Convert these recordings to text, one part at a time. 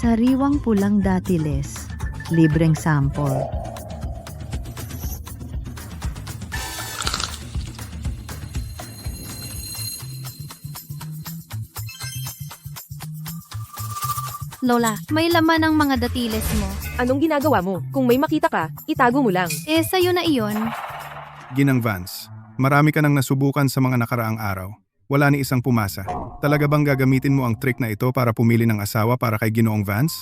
Sariwang pulang datiles. Libreng sample. Lola, may laman ang mga datiles mo. Anong ginagawa mo? Kung may makita ka, itago mo lang. Sa'yo na iyon. Ginang Vance, marami ka nang nasubukan sa mga nakaraang araw. Wala ni isang pumasa. Talaga bang gagamitin mo ang trick na ito para pumili ng asawa para kay Ginoong Vance?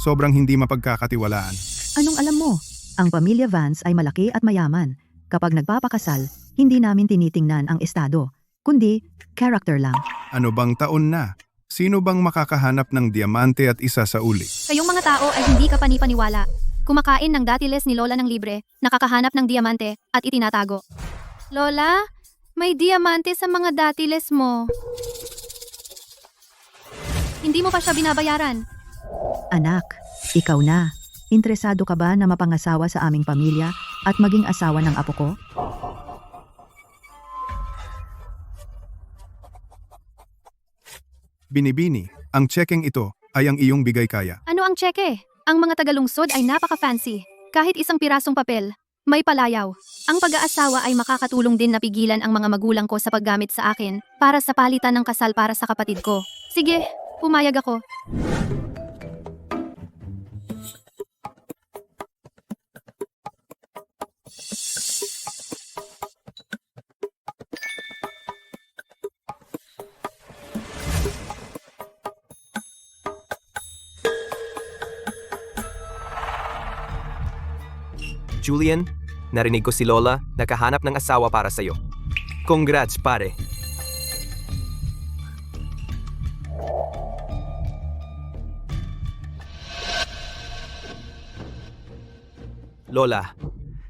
Sobrang hindi mapagkakatiwalaan. Anong alam mo? Ang pamilya Vance ay malaki at mayaman. Kapag nagpapakasal, hindi namin tinitingnan ang estado, kundi character lang. Ano bang taon na? Sino bang makakahanap ng diamante at isa sa uli? Kayong mga tao ay hindi ka panipaniwala. Kumakain ng datiles ni Lola ng libre, nakakahanap ng diamante at itinatago. Lola, may diamante sa mga datiles mo. Hindi mo pa siya binabayaran. Anak, ikaw na. Interesado ka ba na mapangasawa sa aming pamilya at maging asawa ng apo ko? Binibini, ang checking ito ay ang iyong bigay kaya. Ano ang tseke? Ang mga tagalungsod ay napaka-fancy. Kahit isang pirasong papel, may palayaw. Ang pag-aasawa ay makakatulong din na pigilan ang mga magulang ko sa paggamit sa akin para sa palitan ng kasal para sa kapatid ko. Sige, pumayag ako. Julian, narinig ko si Lola, nakahanap ng asawa para sa'yo. Congrats, pare. Lola,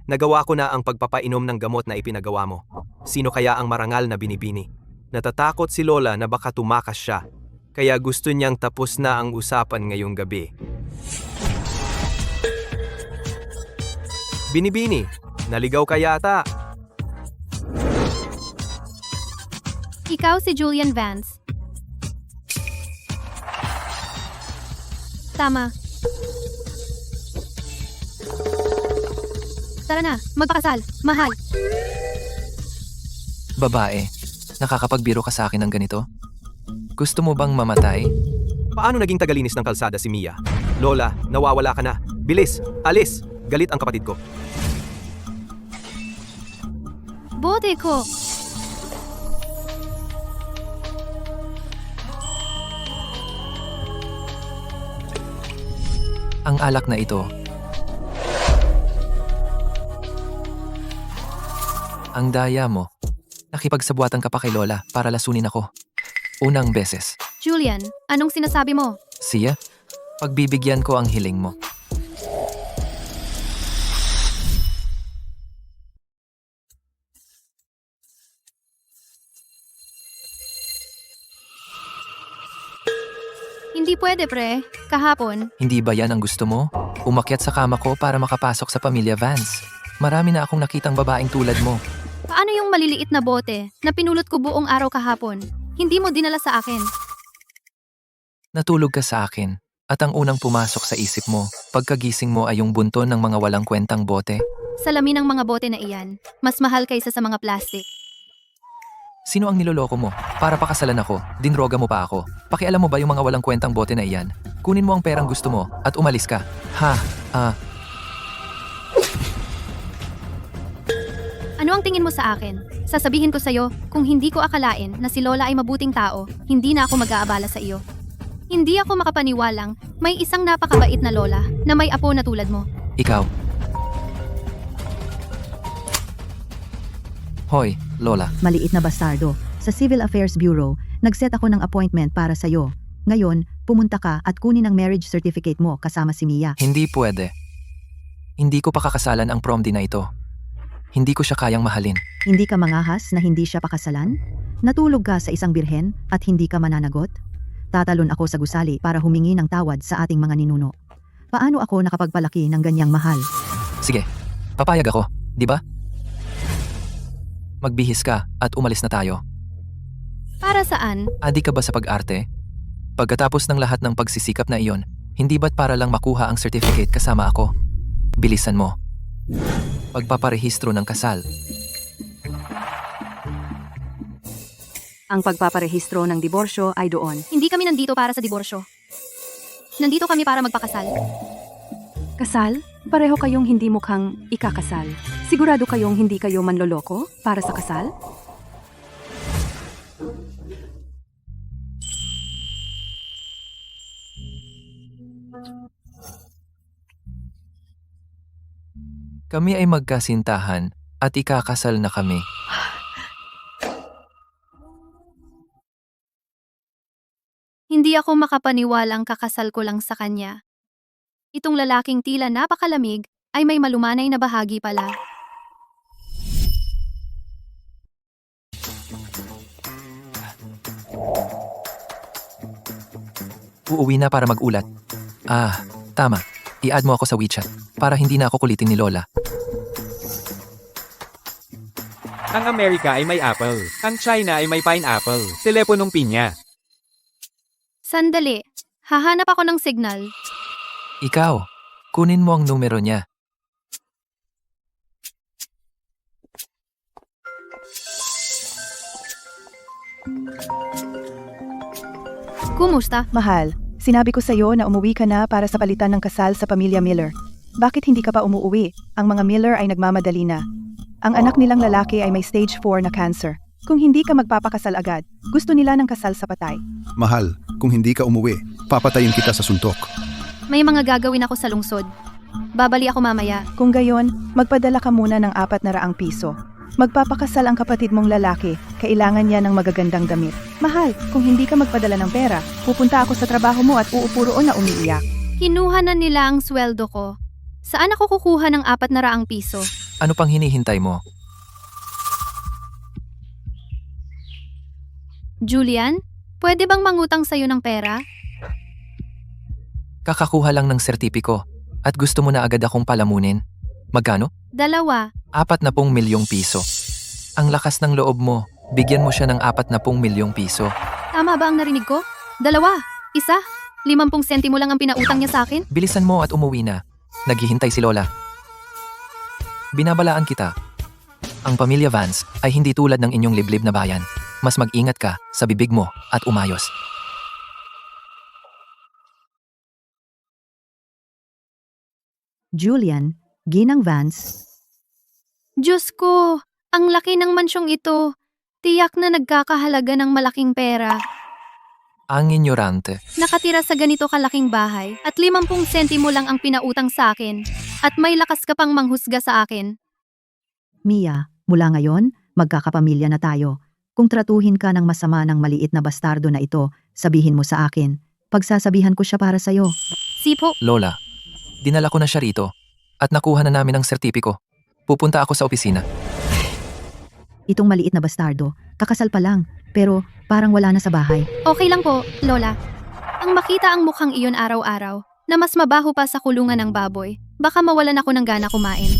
nagawa ko na ang pagpapainom ng gamot na ipinagawa mo. Sino kaya ang marangal na binibini? Natatakot si Lola na baka tumakas siya. Kaya gusto niyang tapos na ang usapan ngayong gabi. Binibini, naligaw ka yata. Ikaw si Julian Vance. Tama. Tara na, magpakasal. Mahal. Babae, nakakapagbiro ka sa akin ng ganito? Gusto mo bang mamatay? Paano naging tagalinis ng kalsada si Mia? Lola, nawawala ka na. Bilis, alis. Galit ang kapatid ko. Bote ko. Ang alak na ito. Ang daya mo. Nakipagsabuatan ka pa kay Lola para lasunin ako. Unang beses. Julian, anong sinasabi mo? Siya, pagbibigyan ko ang hiling mo. Hindi pwede, pre. Kahapon, Hindi ba yan ang gusto mo? Umakyat sa kama ko para makapasok sa pamilya Vance. Marami na akong nakitang babaeng tulad mo. paano yung maliliit na bote na pinulot ko buong araw kahapon? Hindi mo dinala sa akin. Natulog ka sa akin. At ang unang pumasok sa isip mo, pagkagising mo ay yung bunton ng mga walang kwentang bote. Salamin ng mga bote na iyan, mas mahal kaysa sa mga plastic. Sino ang niloloko mo? Para pakasalan ako, dinroga mo pa ako. Pakialam mo ba yung mga walang kwentang bote na iyan? Kunin mo ang perang gusto mo at umalis ka. Ano ang tingin mo sa akin? Sasabihin ko sa'yo, kung hindi ko akalain na si Lola ay mabuting tao, hindi na ako mag-aabala sa iyo. Hindi ako makapaniwalang may isang napakabait na lola na may apo na tulad mo. Ikaw. Hoy, Lola. Maliit na bastardo. Sa Civil Affairs Bureau, nag-set ako ng appointment para sa'yo. Ngayon, pumunta ka at kunin ang marriage certificate mo kasama si Mia. Hindi pwede. Hindi ko pakakasalan ang prom din na ito. Hindi ko siya kayang mahalin. Hindi ka mangahas na hindi siya pakasalan? Natulog ka sa isang birhen at hindi ka mananagot? Tatalon ako sa gusali para humingi ng tawad sa ating mga ninuno. Paano ako nakapagpalaki ng ganyang mahal? Sige, papayag ako, di ba? Magbihis ka at umalis na tayo. Para saan? Adi ka ba sa pag-arte? Pagkatapos ng lahat ng pagsisikap na iyon, Hindi ba't para lang makuha ang certificate kasama ako? Bilisan mo. Pagpaparehistro ng kasal. Ang pagpaparehistro ng diborsyo ay doon. Hindi kami nandito para sa diborsyo. Nandito kami para magpakasal. Kasal? Pareho kayong hindi mukhang ikakasal. Sigurado kayong hindi kayo manloloko para sa kasal? Kami ay magkasintahan at ikakasal na kami. Hindi ako makapaniwalang kakasal ko lang sa kanya. Itong lalaking tila napakalamig ay may malumanay na bahagi pala. Uuwi na para magulat. Tama. I-add mo ako sa WeChat para hindi na ako kulitin ni Lola. Ang Amerika ay may apple. Ang China ay may pineapple. Teleponong pinya. Sandali, hahanap ako ng signal. Ikaw, kunin mo ang numero niya. Kumusta? Mahal, sinabi ko sa'yo na umuwi ka na para sa palitan ng kasal sa pamilya Miller. Bakit hindi ka pa umuwi? Ang mga Miller ay nagmamadali na. Ang anak nilang lalaki ay may stage 4 na cancer. Kung hindi ka magpapakasal agad, gusto nila ng kasal sa patay. Mahal, kung hindi ka umuwi, papatayin kita sa suntok. May mga gagawin ako sa lungsod. Babali ako mamaya. Kung gayon, magpadala ka muna ng 400 piso. Magpapakasal ang kapatid mong lalaki, kailangan niya ng magagandang damit. Mahal, kung hindi ka magpadala ng pera, pupunta ako sa trabaho mo at uupo roon na umiiyak. Kinuha na nila ang sweldo ko. Saan ako kukuha ng 400 piso? Ano pang hinihintay mo? Julian, pwede bang mangutang sa'yo ng pera? Kakakuha lang ng sertipiko at gusto mo na agad akong palamunin. Magkano? 2. 40 milyong piso. Ang lakas ng loob mo, bigyan mo siya ng 40 milyong piso. Tama ba ang narinig ko? 2. 1. 50 sentimo lang ang pinautang niya sa akin? Bilisan mo at umuwi na. Naghihintay si Lola. Binabalaan kita. Ang pamilya Vance ay hindi tulad ng inyong liblib na bayan. Mas mag-ingat ka sa bibig mo at umayos. Julian, Ginang Vance, Diyos ko, ang laki ng mansyong ito. Tiyak na nagkakahalaga ng malaking pera. Ang ignorante. Nakatira sa ganito kalaking bahay at 50 sentimo lang ang pinautang sa akin. At may lakas ka pang manghusga sa akin. Mia, mula ngayon, magkakapamilya na tayo. Kung tratuhin ka ng masama ng maliit na bastardo na ito, sabihin mo sa akin. Pagsasabihan ko siya para sa'yo. Sipo, Lola, dinala ko na siya rito at nakuha na namin ang sertipiko. Pupunta ako sa opisina. Itong maliit na bastardo, kakasal pa lang, pero parang wala na sa bahay. okay lang po, Lola. Ang makita ang mukhang iyon araw-araw, na mas mabaho pa sa kulungan ng baboy, baka mawalan ako ng gana kumain.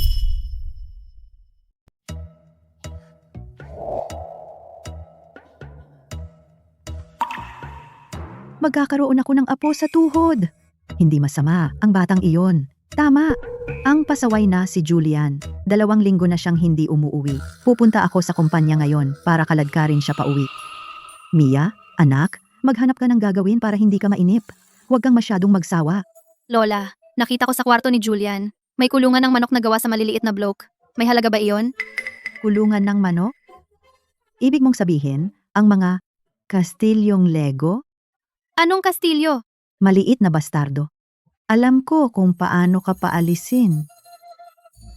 Magkakaroon ako ng apo sa tuhod. Hindi masama ang batang iyon. Tama. Ang pasaway na si Julian. 2 linggo na siyang hindi umuuwi. Pupunta ako sa kumpanya ngayon para kaladkarin siya pauwi. Mia, anak, maghanap ka ng gagawin para hindi ka mainip. Huwag kang masyadong magsawa. Lola, nakita ko sa kwarto ni Julian. May kulungan ng manok na gawa sa maliliit na bloke. May halaga ba iyon? Kulungan ng manok? Ibig mong sabihin, ang mga kastilyong Lego? Anong kastilyo? Maliit na bastardo. Alam ko kung paano ka paalisin.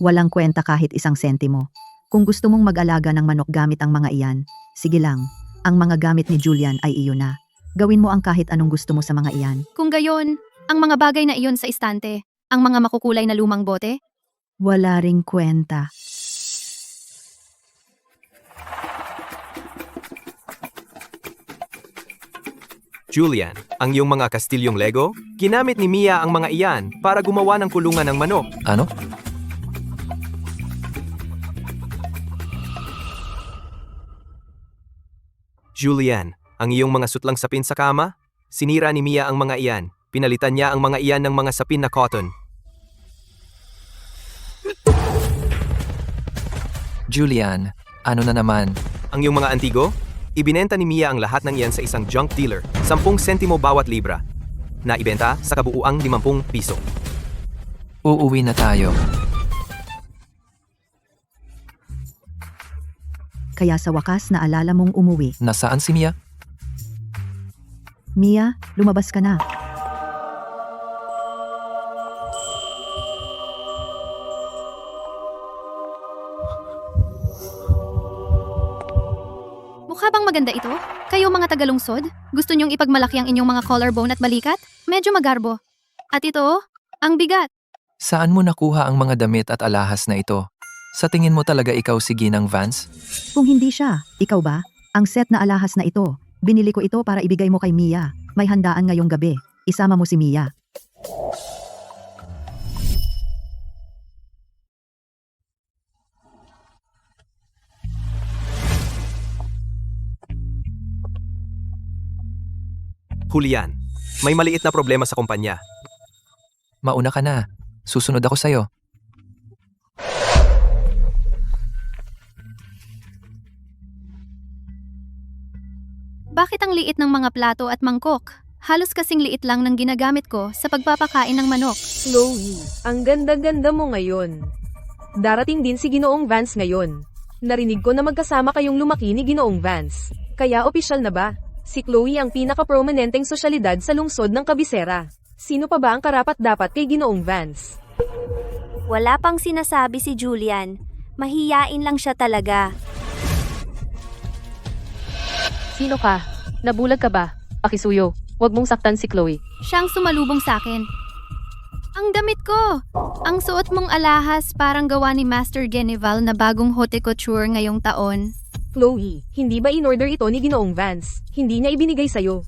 Walang kwenta kahit 1 sentimo. Kung gusto mong mag-alaga ng manok gamit ang mga iyan, sige lang. Ang mga gamit ni Julian ay iyo na. Gawin mo ang kahit anong gusto mo sa mga iyan. Kung gayon, ang mga bagay na iyon sa istante, ang mga makukulay na lumang bote? Wala ring kwenta. Julian, ang iyong mga kastilyong Lego? Ginamit ni Mia ang mga iyan para gumawa ng kulungan ng manok. Ano? Julian, ang iyong mga sutlang sapin sa kama? Sinira ni Mia ang mga iyan. Pinalitan niya ang mga iyan ng mga sapin na cotton. Julian, ano na naman? Ang iyong mga antigo? Ibinenta ni Mia ang lahat ng iyan sa isang junk dealer, 10 sentimo bawat libra. Naibenta sa kabuuang 50 piso. Uuwi na tayo. Kaya sa wakas naalala mong umuwi. Nasaan si Mia? Mia, lumabas ka na. Mukha bang maganda ito? Kayo mga tagalungsod? Gusto niyong ipagmalaki ang inyong mga collarbone at balikat? Medyo magarbo. At ito, ang bigat. Saan mo nakuha ang mga damit at alahas na ito? Sa tingin mo talaga ikaw si Ginang Vance? Kung hindi siya, ikaw ba? Ang set na alahas na ito. Binili ko ito para ibigay mo kay Mia. May handaan ngayong gabi. Isama mo si Mia. Julian, may maliit na problema sa kumpanya. Mauna ka na. Susunod ako sa'yo. Bakit ang liit ng mga plato at mangkok? Halos kasing liit lang ng ginagamit ko sa pagpapakain ng manok. Chloe, ang ganda-ganda mo ngayon. Darating din si Ginoong Vance ngayon. Narinig ko na magkasama kayong lumaki ni Ginoong Vance. Kaya opisyal na ba? Si Chloe ang pinaka-prominenteng sosyalidad sa lungsod ng Kabisera. Sino pa ba ang karapat-dapat kay Ginoong Vance? Wala pang sinasabi si Julian. Mahiyain lang siya talaga. Sino ka? Nabulag ka ba? Pakisuyo, huwag mong saktan si Chloe. Siyang sumalubong sa akin. Ang damit ko! Ang suot mong alahas parang gawa ni Master Genival na bagong haute couture ngayong taon. Chloe, hindi ba in-order ito ni Ginoong Vance? Hindi niya ibinigay sa'yo.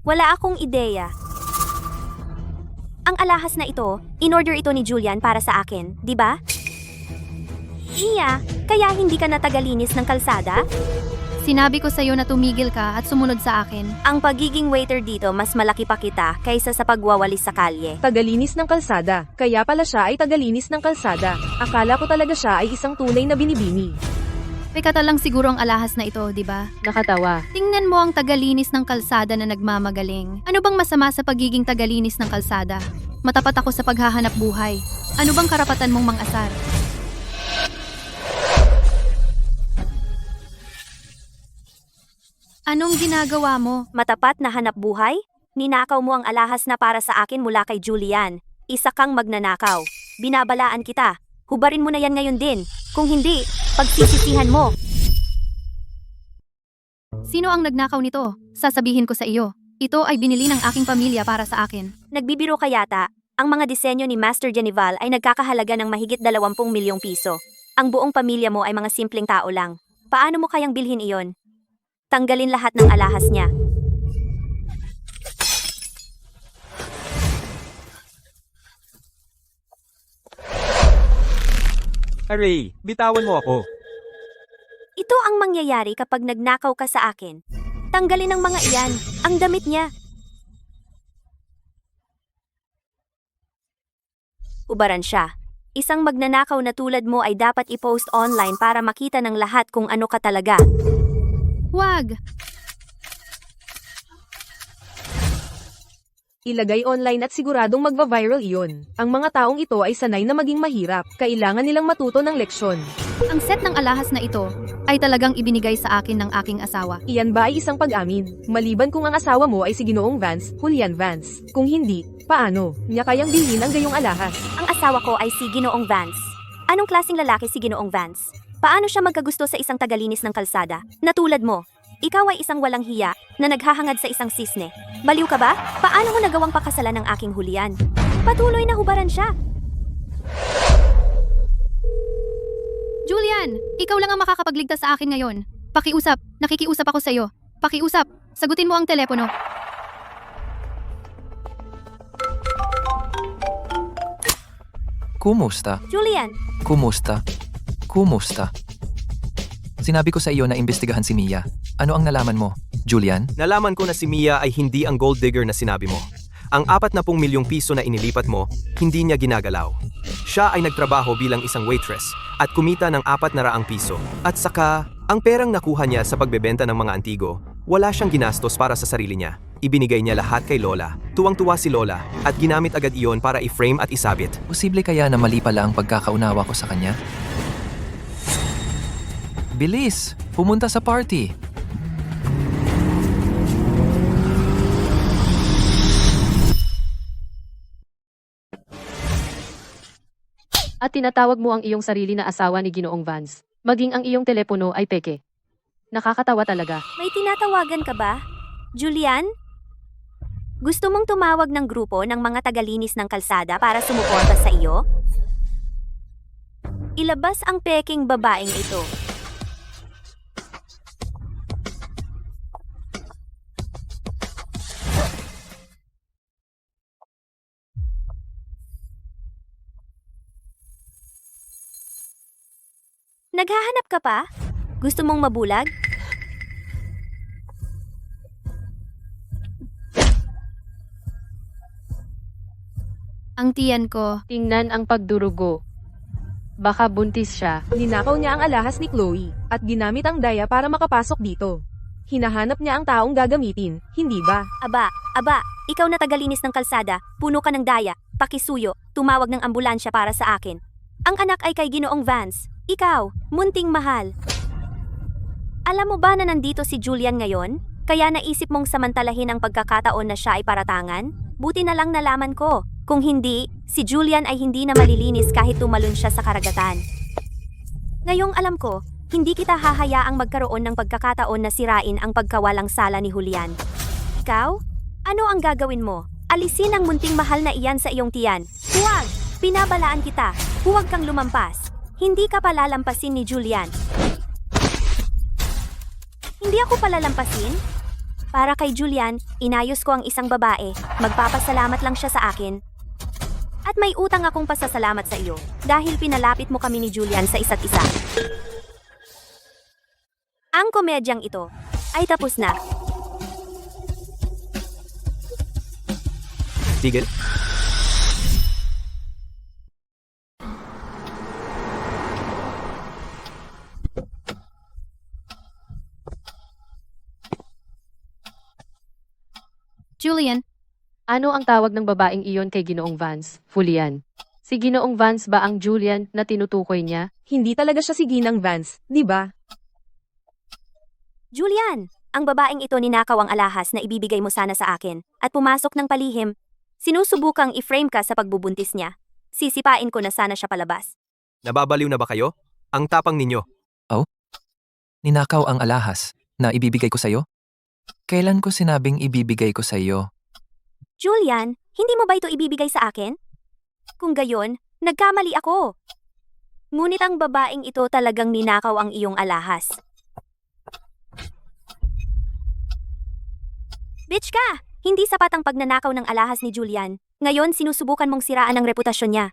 Wala akong ideya. Ang alahas na ito, in-order ito ni Julian para sa akin, di ba? Mia, kaya hindi ka natagalinis ng kalsada? Sinabi ko sa'yo na tumigil ka at sumunod sa akin. Ang pagiging waiter dito mas malaki pa kita kaysa sa pagwawalis sa kalye. Tagalinis ng kalsada. Kaya pala siya ay tagalinis ng kalsada. Akala ko talaga siya ay isang tunay na binibini. Pekata lang siguro ang alahas na ito, di ba? Nakatawa. Tingnan mo ang tagalinis ng kalsada na nagmamagaling. Ano bang masama sa pagiging tagalinis ng kalsada? Matapat ako sa paghahanap buhay. Ano bang karapatan mong mang-asar? Anong ginagawa mo? Matapat na hanap buhay? Ninakaw mo ang alahas na para sa akin mula kay Julian. Isa kang magnanakaw. Binabalaan kita. Hubarin mo na yan ngayon din. Kung hindi, pagsisisihan mo. Sino ang nagnakaw nito? Sasabihin ko sa iyo. Ito ay binili ng aking pamilya para sa akin. Nagbibiro ka yata. Ang mga disenyo ni Master Genival ay nagkakahalaga ng mahigit 20 milyong piso. Ang buong pamilya mo ay mga simpleng tao lang. Paano mo kayang bilhin iyon? Tanggalin lahat ng alahas niya. Aray, bitawan mo ako. Ito ang mangyayari kapag nagnakaw ka sa akin. Tanggalin ang mga iyan. Ang damit niya. Ubaran siya. Isang magnanakaw na tulad mo ay dapat i-post online para makita ng lahat kung ano ka talaga. Wag! Ilagay online at siguradong magva-viral iyon. Ang mga taong ito ay sanay na maging mahirap. Kailangan nilang matuto ng leksyon. Ang set ng alahas na ito ay talagang ibinigay sa akin ng aking asawa. Iyan ba ay isang pag-amin? Maliban kung ang asawa mo ay si Ginoong Vance, Julian Vance. Kung hindi, paano niya kayang bilhin ang gayong alahas? Ang asawa ko ay si Ginoong Vance. Anong klaseng lalaki si Ginoong Vance? Paano siya magkagusto sa isang tagalinis ng kalsada? Na tulad mo, ikaw ay isang walang hiya na naghahangad sa isang sisne. Baliw ka ba? Paano mo nagawang pakasalan ng aking Julian? Patuloy na hubaran siya. Julian, ikaw lang ang makakapagligtas sa akin ngayon. Pakiusap, nakikiusap ako sa iyo. Pakiusap, sagutin mo ang telepono. Kumusta? Julian, Kumusta? Kumusta? Sinabi ko sa iyo na imbestigahan si Mia. Ano ang nalaman mo, Julian? Nalaman ko na si Mia ay hindi ang gold digger na sinabi mo. Ang 40 milyong piso na inilipat mo, hindi niya ginagalaw. Siya ay nagtrabaho bilang isang waitress at kumita ng 400 piso. At saka, ang perang nakuha niya sa pagbebenta ng mga antigo, wala siyang ginastos para sa sarili niya. Ibinigay niya lahat kay Lola. Tuwang-tuwa si Lola at ginamit agad iyon para i-frame at isabit. Posible kaya na mali pala ang pagkakaunawa ko sa kanya? Bilis! Pumunta sa party! At tinatawag mo ang iyong sarili na asawa ni Ginoong Vance. Maging ang iyong telepono ay peke. Nakakatawa talaga. May tinatawagan ka ba? Julian? Gusto mong tumawag ng grupo ng mga tagalinis ng kalsada para sumuporta sa iyo? Ilabas ang peking babaeng ito. Naghahanap ka pa? Gusto mong mabulag? Ang tiyan ko. Tingnan ang pagdurugo. Baka buntis siya. Ninakaw niya ang alahas ni Chloe at ginamit ang daya para makapasok dito. Hinahanap niya ang taong gagamitin, hindi ba? Aba, ikaw na tagalinis ng kalsada, puno ka ng daya, pakisuyo, tumawag ng ambulansya para sa akin. Ang anak ay kay Ginoong Vance. Ikaw, munting mahal. Alam mo ba na nandito si Julian ngayon? Kaya naisip mong samantalahin ang pagkakataon na siya ay paratangan? Buti na lang nalaman ko. Kung hindi, si Julian ay hindi na malilinis kahit tumalon siya sa karagatan. Ngayong alam ko, hindi kita hahayaang magkaroon ng pagkakataon na sirain ang pagkawalang sala ni Julian. Ikaw? Ano ang gagawin mo? Alisin ang munting mahal na iyan sa iyong tiyan. Huwag! Pinabalaan kita. Huwag kang lumampas. Hindi ka palalampasin ni Julian. Hindi ako palalampasin? Para kay Julian, inayos ko ang isang babae. Magpapasalamat lang siya sa akin. At may utang akong pasasalamat sa iyo dahil pinalapit mo kami ni Julian sa isa't isa. Ang komedyang ito ay tapos na. Tigil? Julian, Ano ang tawag ng babaeng iyon kay Ginoong Vance? Julian. Si Ginoong Vance ba ang Julian na tinutukoy niya? Hindi talaga siya si Ginang Vance, di ba? Julian, ang babaeng ito ninakaw ang alahas na ibibigay mo sana sa akin at pumasok ng palihim. Sinusubukang i-frame ka sa pagbubuntis niya. Sisipain ko na sana siya palabas. Nababaliw na ba kayo? Ang tapang ninyo. Ninakaw ang alahas na ibibigay ko sa'yo? Kailan ko sinabing ibibigay ko sa'yo? Julian, hindi mo ba ito ibibigay sa akin? Kung gayon, nagkamali ako. Ngunit ang babaeng ito talagang ninakaw ang iyong alahas. Bitch ka! Hindi sapat ang pagnanakaw ng alahas ni Julian. Ngayon, sinusubukan mong siraan ang reputasyon niya.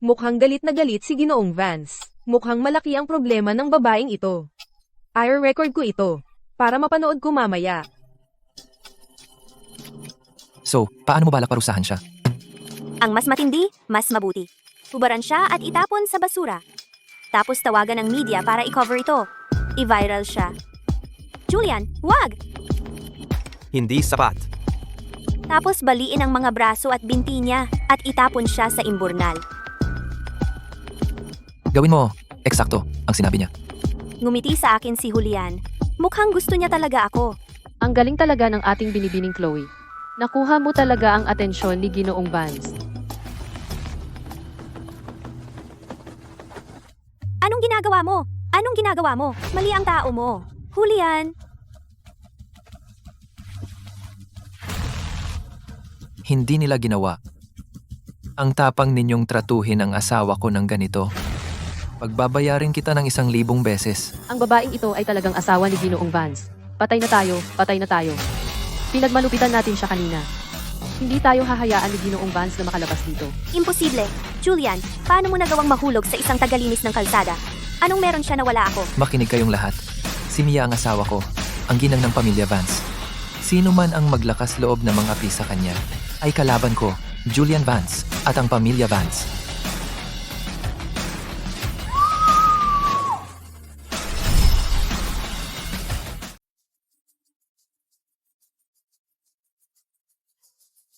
Mukhang galit na galit si Ginoong Vance. Mukhang malaki ang problema ng babaeng ito. I-record ko ito para mapanood ko mamaya. So, paano mo balak parusahan siya? Ang mas matindi, mas mabuti. Hubaran siya at itapon sa basura. Tapos tawagan ng media para i-cover ito. I-viral siya. Julian, wag! Hindi sapat. Tapos baliin ang mga braso at binti niya at itapon siya sa imburnal. Gawin mo, eksakto, ang sinabi niya. Ngumiti sa akin si Julian. Mukhang gusto niya talaga ako. Ang galing talaga ng ating binibining Chloe. Nakuha mo talaga ang atensyon ni Ginoong Vance. Anong ginagawa mo? Anong ginagawa mo? Mali ang tao mo. Julian! Hindi nila ginawa. Ang tapang ninyong tratuhin ang asawa ko ng ganito. Pagbabayarin kita ng 1,000 beses. Ang babaeng ito ay talagang asawa ni Ginoong Vance. Patay na tayo, patay na tayo. Pinagmalupitan natin siya kanina. Hindi tayo hahayaan ni Ginoong Vance na makalabas dito. Imposible. Julian, paano mo nagawang mahulog sa isang tagalinis ng kalsada? Anong meron siya na wala ako? Makinig kayong lahat. Si Mia ang asawa ko. ang ginang ng pamilya Vance. Sino man ang maglakas loob na mga sa kanya, ay kalaban ko, Julian Vance, at ang pamilya Vance.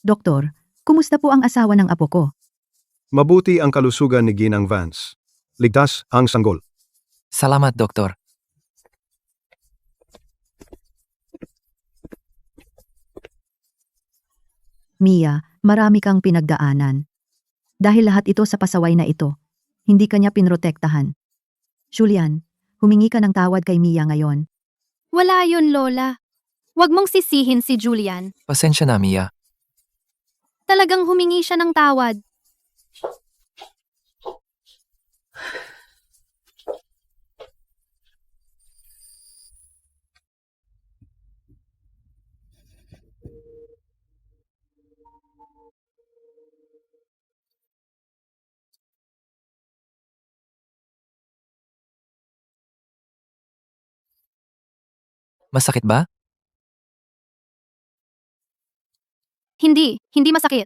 Doktor, kumusta po ang asawa ng apo ko? Mabuti ang kalusugan ni Ginang Vance. Ligtas ang sanggol. Salamat, Doktor. Mia, marami kang pinagdaanan. Dahil lahat ito sa pasaway na ito, hindi kanya pinrotektahan. Julian, humingi ka ng tawad kay Mia ngayon. Wala yun, Lola. Huwag mong sisihin si Julian. Pasensya na, Mia. Talagang humingi siya ng tawad. Masakit ba? Hindi masakit.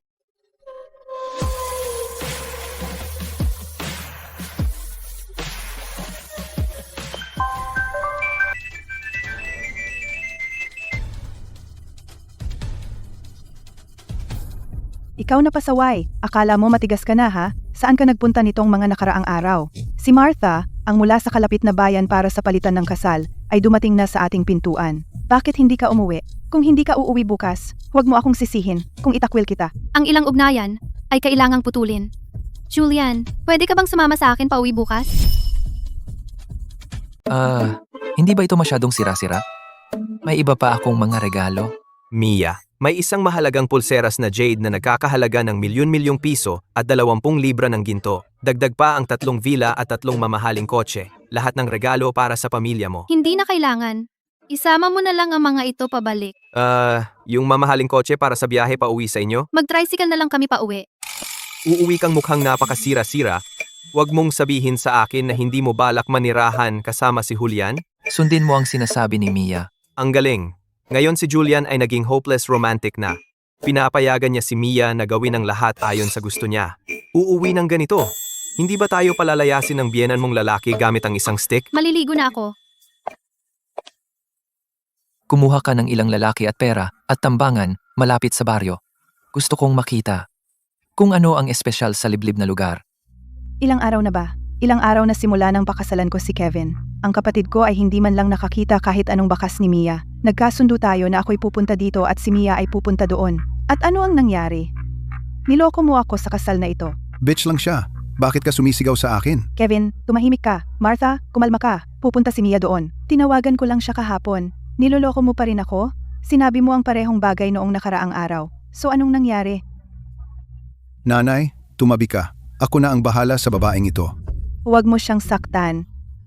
Ikaw na pasaway, akala mo matigas ka na ha? Saan ka nagpunta nitong mga nakaraang araw? Si Martha, ang mula sa kalapit na bayan para sa palitan ng kasal, ay dumating na sa ating pintuan. Bakit hindi ka umuwi? Kung hindi ka uuwi bukas, huwag mo akong sisihin kung itakwil kita. Ang ilang ugnayan ay kailangang putulin. Julian, pwede ka bang sumama sa akin pauwi bukas? Hindi ba ito masyadong sira-sira? May iba pa akong mga regalo. Mia, may isang mahalagang pulseras na jade na nagkakahalaga ng milyon-milyong piso at 20 libra ng ginto. Dagdag pa ang 3 villa at 3 mamahaling kotse. Lahat ng regalo para sa pamilya mo. Hindi na kailangan. Isama mo na lang ang mga ito pabalik. Yung mamahaling kotse para sa biyahe pa uwi sa inyo? Mag-tricycle na lang kami pauwi. Uuwi kang mukhang napakasira-sira. Huwag mong sabihin sa akin na hindi mo balak manirahan kasama si Julian? Sundin mo ang sinasabi ni Mia. Ang galing. Ngayon si Julian ay naging hopeless romantic na. Pinapayagan niya si Mia na gawin ang lahat ayon sa gusto niya. Uuwi ng ganito. Hindi ba tayo palalayasin ng biyenan mong lalaki gamit ang isang stick? Maliligo na ako. Kumuha ka ng ilang lalaki at pera at tambangan malapit sa baryo. Gusto kong makita kung ano ang espesyal sa liblib na lugar. Ilang araw na ba? Ilang araw na simula nang pakasalan ko si Kevin. Ang kapatid ko ay hindi man lang nakakita kahit anong bakas ni Mia. Nagkasundo tayo na ako'y pupunta dito at si Mia ay pupunta doon. At ano ang nangyari? Niloko mo ako sa kasal na ito. Bitch lang siya. Bakit ka sumisigaw sa akin? Kevin, tumahimik ka. Martha, kumalma ka. Pupunta si Mia doon. Tinawagan ko lang siya kahapon. Niloloko mo pa rin ako? Sinabi mo ang parehong bagay noong nakaraang araw. So anong nangyari? Nanay, tumabi ka. Ako na ang bahala sa babaeng ito. Huwag mo siyang saktan.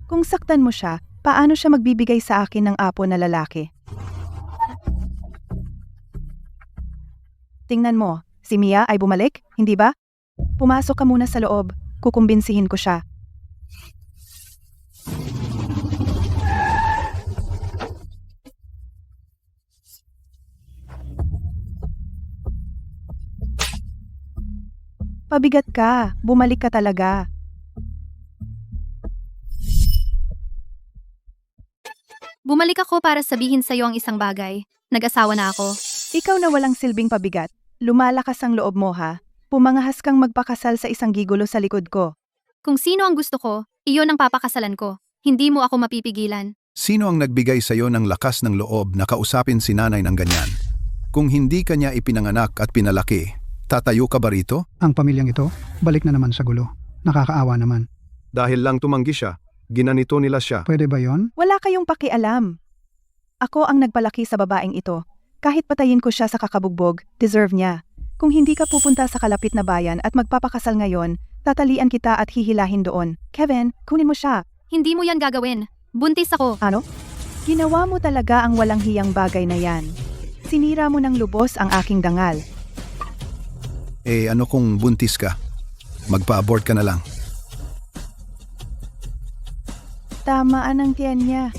Kung saktan mo siya, paano siya magbibigay sa akin ng apo na lalaki? Tingnan mo, si Mia ay bumalik, hindi ba? Pumasok ka muna sa loob, kukumbinsihin ko siya. Pabigat ka, bumalik ka talaga. Bumalik ako para sabihin sa'yo ang isang bagay. Nag-asawa na ako. Ikaw na walang silbing pabigat, lumalakas ang loob mo ha. Pumangahas kang magpakasal sa isang gigolo sa likod ko. Kung sino ang gusto ko, iyon ang papakasalan ko. Hindi mo ako mapipigilan. Sino ang nagbigay sa iyo ng lakas ng loob na kausapin si nanay ng ganyan? Kung hindi ka niya ipinanganak at pinalaki, tatayo ka ba rito? Ang pamilyang ito, balik na naman sa gulo. Nakakaawa naman. Dahil lang tumanggi siya, ginanito nila siya. Pwede ba yon? Wala kayong pakialam. Ako ang nagpalaki sa babaeng ito. Kahit patayin ko siya sa kakabugbog, deserve niya. Kung hindi ka pupunta sa kalapit na bayan at magpapakasal ngayon, tatalian kita at hihilahin doon. Kevin, kunin mo siya. Hindi mo yan gagawin. Buntis ako. Ano? Ginawa mo talaga ang walang hiyang bagay na yan. Sinira mo ng lubos ang aking dangal. Ano kung buntis ka? Magpa-abort ka na lang. Tamaan ang tiyan niya.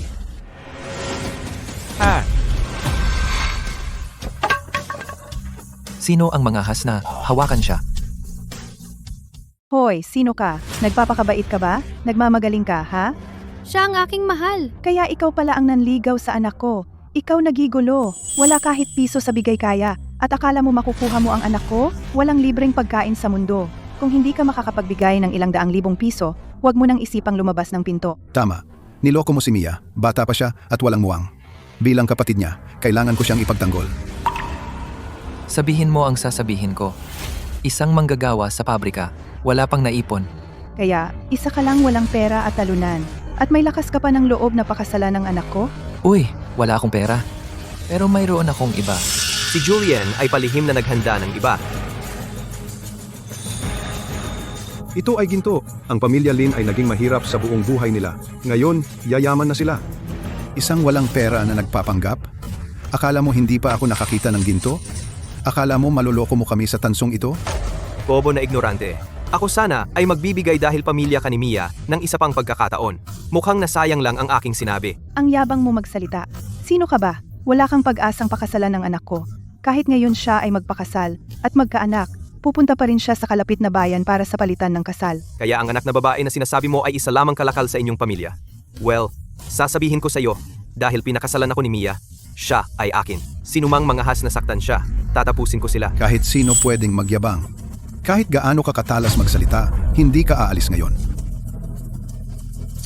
Sino ang mangahas na hawakan siya? Hoy, sino ka? Nagpapakabait ka ba? Nagmamagaling ka, ha? Siya ang aking mahal. Kaya ikaw pala ang nanligaw sa anak ko. Ikaw nagigulo. Wala kahit piso sa bigay kaya. At akala mo makukuha mo ang anak ko? Walang libreng pagkain sa mundo. Kung hindi ka makakapagbigay ng ilang daang libong piso, huwag mo nang isipang lumabas ng pinto. Tama. Niloko mo si Mia. Bata pa siya at walang muwang. Bilang kapatid niya, kailangan ko siyang ipagtanggol. Sabihin mo ang sasabihin ko. Isang manggagawa sa pabrika, wala pang naipon. Kaya, isa ka lang walang pera at talunan. At may lakas ka pa ng loob na pakasalan ng anak ko? Uy, wala akong pera. Pero mayroon akong iba. Si Julian ay palihim na naghanda ng iba. Ito ay ginto. Ang pamilya Lin ay naging mahirap sa buong buhay nila. Ngayon, yayaman na sila. Isang walang pera na nagpapanggap? Akala mo hindi pa ako nakakita ng ginto? Akala mo maloloko mo kami sa tansong ito? Bobo na ignorante. Ako sana ay magbibigay dahil pamilya ka ni Mia ng isa pang pagkakataon. Mukhang nasayang lang ang aking sinabi. Ang yabang mo magsalita. Sino ka ba? Wala kang pag-asang pakasalan ng anak ko. Kahit ngayon siya ay magpakasal at magkaanak, pupunta pa rin siya sa kalapit na bayan para sa palitan ng kasal. Kaya ang anak na babae na sinasabi mo ay isa lamang kalakal sa inyong pamilya. Well, sasabihin ko sa iyo, dahil pinakasalan ako ni Mia, siya ay akin. Sinumang mangahas na saktan siya, tatapusin ko sila. Kahit sino pwedeng magyabang. Kahit gaano ka katalas magsalita, hindi ka aalis ngayon.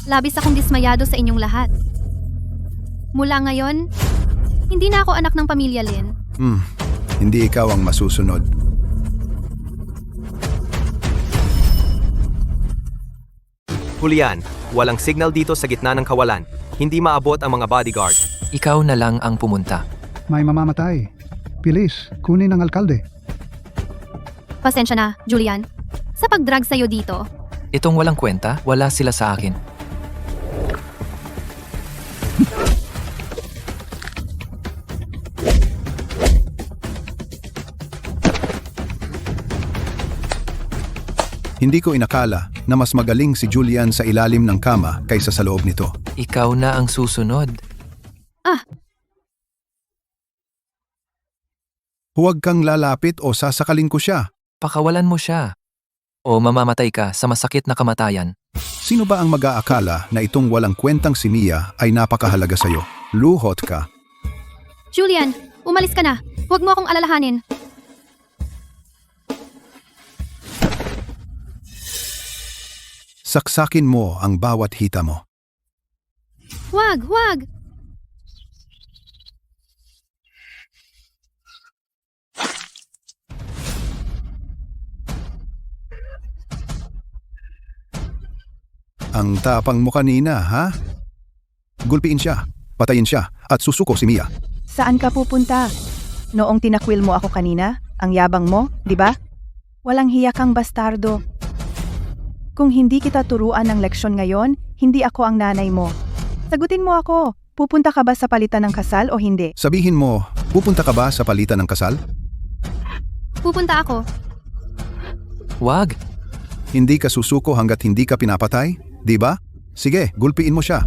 Labis akong dismayado sa inyong lahat. Mula ngayon, hindi na ako anak ng pamilya Lin. Hindi ikaw ang masusunod. Julian, walang signal dito sa gitna ng kawalan. Hindi maabot ang mga bodyguard. Ikaw na lang ang pumunta. May mamamatay. Bilis, kunin ang alkalde. Pasensya na, Julian. Sa pagdrag sa'yo dito, Itong walang kwenta, wala sila sa akin. Hindi ko inakala na mas magaling si Julian sa ilalim ng kama kaysa sa loob nito. Ikaw na ang susunod. Huwag kang lalapit o sasakalin ko siya. Pakawalan mo siya. O mamamatay ka sa masakit na kamatayan. Sino ba ang mag-aakala na itong walang kwentang si Mia ay napakahalaga sa'yo? Luhot ka. Julian, umalis ka na. Huwag mo akong alalahanin. Saksakin mo ang bawat hita mo. Huwag! Ang tapang mo kanina, ha? Gulpiin siya, patayin siya, at susuko si Mia. Saan ka pupunta? Noong tinakwil mo ako kanina, ang yabang mo, di ba? Walang hiya kang bastardo. Kung hindi kita turuan ng leksyon ngayon, hindi ako ang nanay mo. Sagutin mo ako, pupunta ka ba sa palitan ng kasal o hindi? Sabihin mo, pupunta ka ba sa palitan ng kasal? Pupunta ako. Wag! Hindi ka susuko hanggat hindi ka pinapatay? Di ba? Sige, gulpiin mo siya.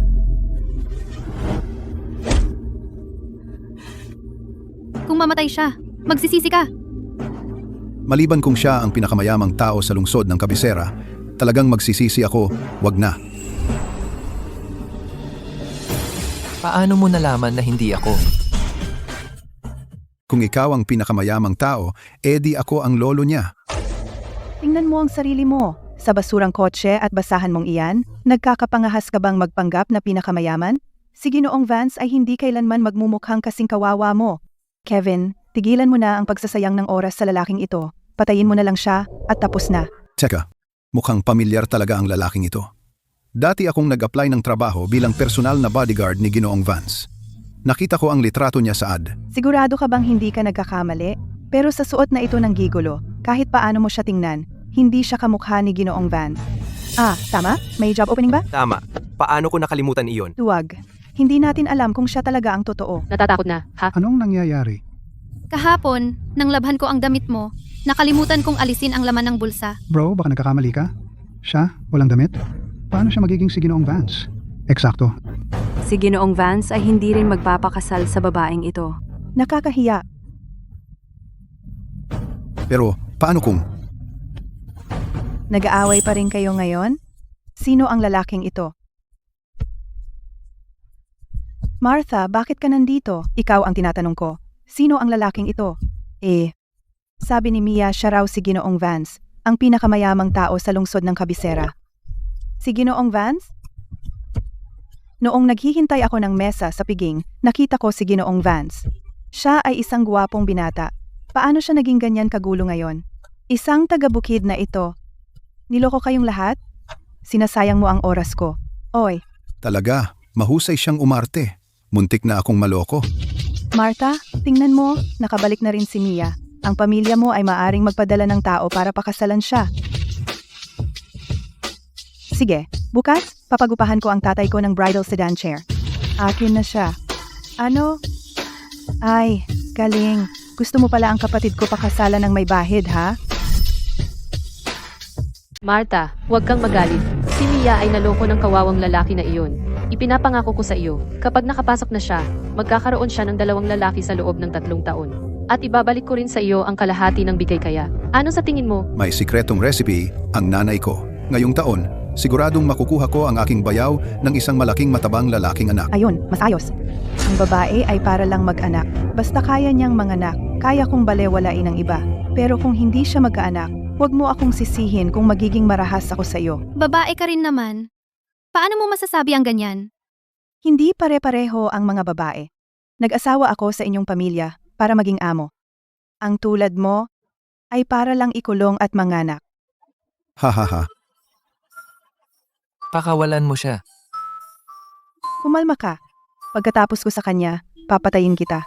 Kung mamatay siya, magsisisi ka. Maliban kung siya ang pinakamayamang tao sa lungsod ng kabisera, talagang magsisisi ako, wag na. Paano mo nalaman na hindi ako? Kung ikaw ang pinakamayamang tao, edi ako ang lolo niya. Tingnan mo ang sarili mo. Sa basurang kotse at basahan mong iyan, nagkakapangahas ka bang magpanggap na pinakamayaman? Si Ginoong Vance ay hindi kailanman magmumukhang kasing kawawa mo. Kevin, tigilan mo na ang pagsasayang ng oras sa lalaking ito. Patayin mo na lang siya at tapos na. Teka, mukhang pamilyar talaga ang lalaking ito. Dati akong nag-apply ng trabaho bilang personal na bodyguard ni Ginoong Vance. Nakita ko ang litrato niya sa ad. Sigurado ka bang hindi ka nagkakamali? Pero sa suot na ito ng gigolo, kahit paano mo siya tingnan, hindi siya kamukha ni Ginoong Vance. Tama? May job opening ba? Tama. Paano ko nakalimutan iyon? Huwag. Hindi natin alam kung siya talaga ang totoo. Natatakot na, ha? Anong nangyayari? Kahapon, nang labhan ko ang damit mo, nakalimutan kong alisin ang laman ng bulsa. Bro, baka nagkakamali ka? Siya? Walang damit? Paano siya magiging si Ginoong Vance? Eksakto. Si Ginoong Vance ay hindi rin magpapakasal sa babaeng ito. Nakakahiya. Pero paano kung... Nag-aaway pa rin kayo ngayon? Sino ang lalaking ito? Martha, bakit ka nandito? Ikaw ang tinatanong ko. Sino ang lalaking ito? Sabi ni Mia, siya raw si Ginoong Vance, ang pinakamayamang tao sa lungsod ng Kabisera. Si Ginoong Vance? Noong naghihintay ako ng mesa sa piging, nakita ko si Ginoong Vance. Siya ay isang guwapong binata. Paano siya naging ganyan kagulo ngayon? Isang taga-bukid na ito. Niloko kayong lahat? Sinasayang mo ang oras ko. Oy, Talaga, mahusay siyang umarte. Muntik na akong maloko. Martha, tingnan mo, nakabalik na rin si Mia. Ang pamilya mo ay maaring magpadala ng tao para pakasalan siya. Sige, bukas, papagupahan ko ang tatay ko ng bridal sedan chair. Akin na siya. Ano? Ay, galing. Gusto mo pala ang kapatid ko pakasalan ng may bahid, ha? Martha, huwag kang magalit. Si Mia ay naloko ng kawawang lalaki na iyon. Ipinapangako ko sa iyo, kapag nakapasok na siya, magkakaroon siya ng 2 lalaki sa loob ng 3 taon. At ibabalik ko rin sa iyo ang kalahati ng bigay kaya. Ano sa tingin mo? May sikretong recipe ang nanay ko. Ngayong taon, siguradong makukuha ko ang aking bayaw ng isang malaking matabang lalaking anak. Ayun, mas ayos. Ang babae ay para lang mag-anak. Basta kaya niyang manganak, kaya kong balewalain ang iba. Pero kung hindi siya magkaanak, huwag mo akong sisihin kung magiging marahas ako sa iyo. Babae ka rin naman. Paano mo masasabi ang ganyan? Hindi pare-pareho ang mga babae. Nag-asawa ako sa inyong pamilya para maging amo. Ang tulad mo ay para lang ikulong at manganak. Hahaha. Pakawalan mo siya. Kumalma ka. Pagkatapos ko sa kanya, papatayin kita.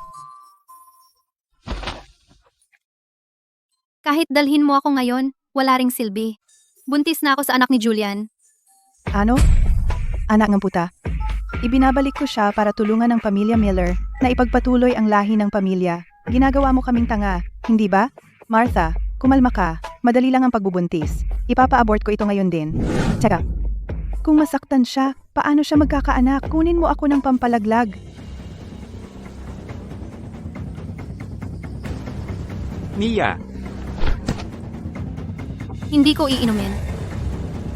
Kahit dalhin mo ako ngayon, wala ring silbi. Buntis na ako sa anak ni Julian. Ano? Anak ng puta. Ibinabalik ko siya para tulungan ng pamilya Miller na ipagpatuloy ang lahi ng pamilya. Ginagawa mo kaming tanga, hindi ba? Martha, kumalma ka. Madali lang ang pagbubuntis. Ipapa-abort ko ito ngayon din. Tsaka, kung masaktan siya, paano siya magkakaanak? Kunin mo ako ng pampalaglag. Mia, Hindi ko iinumin.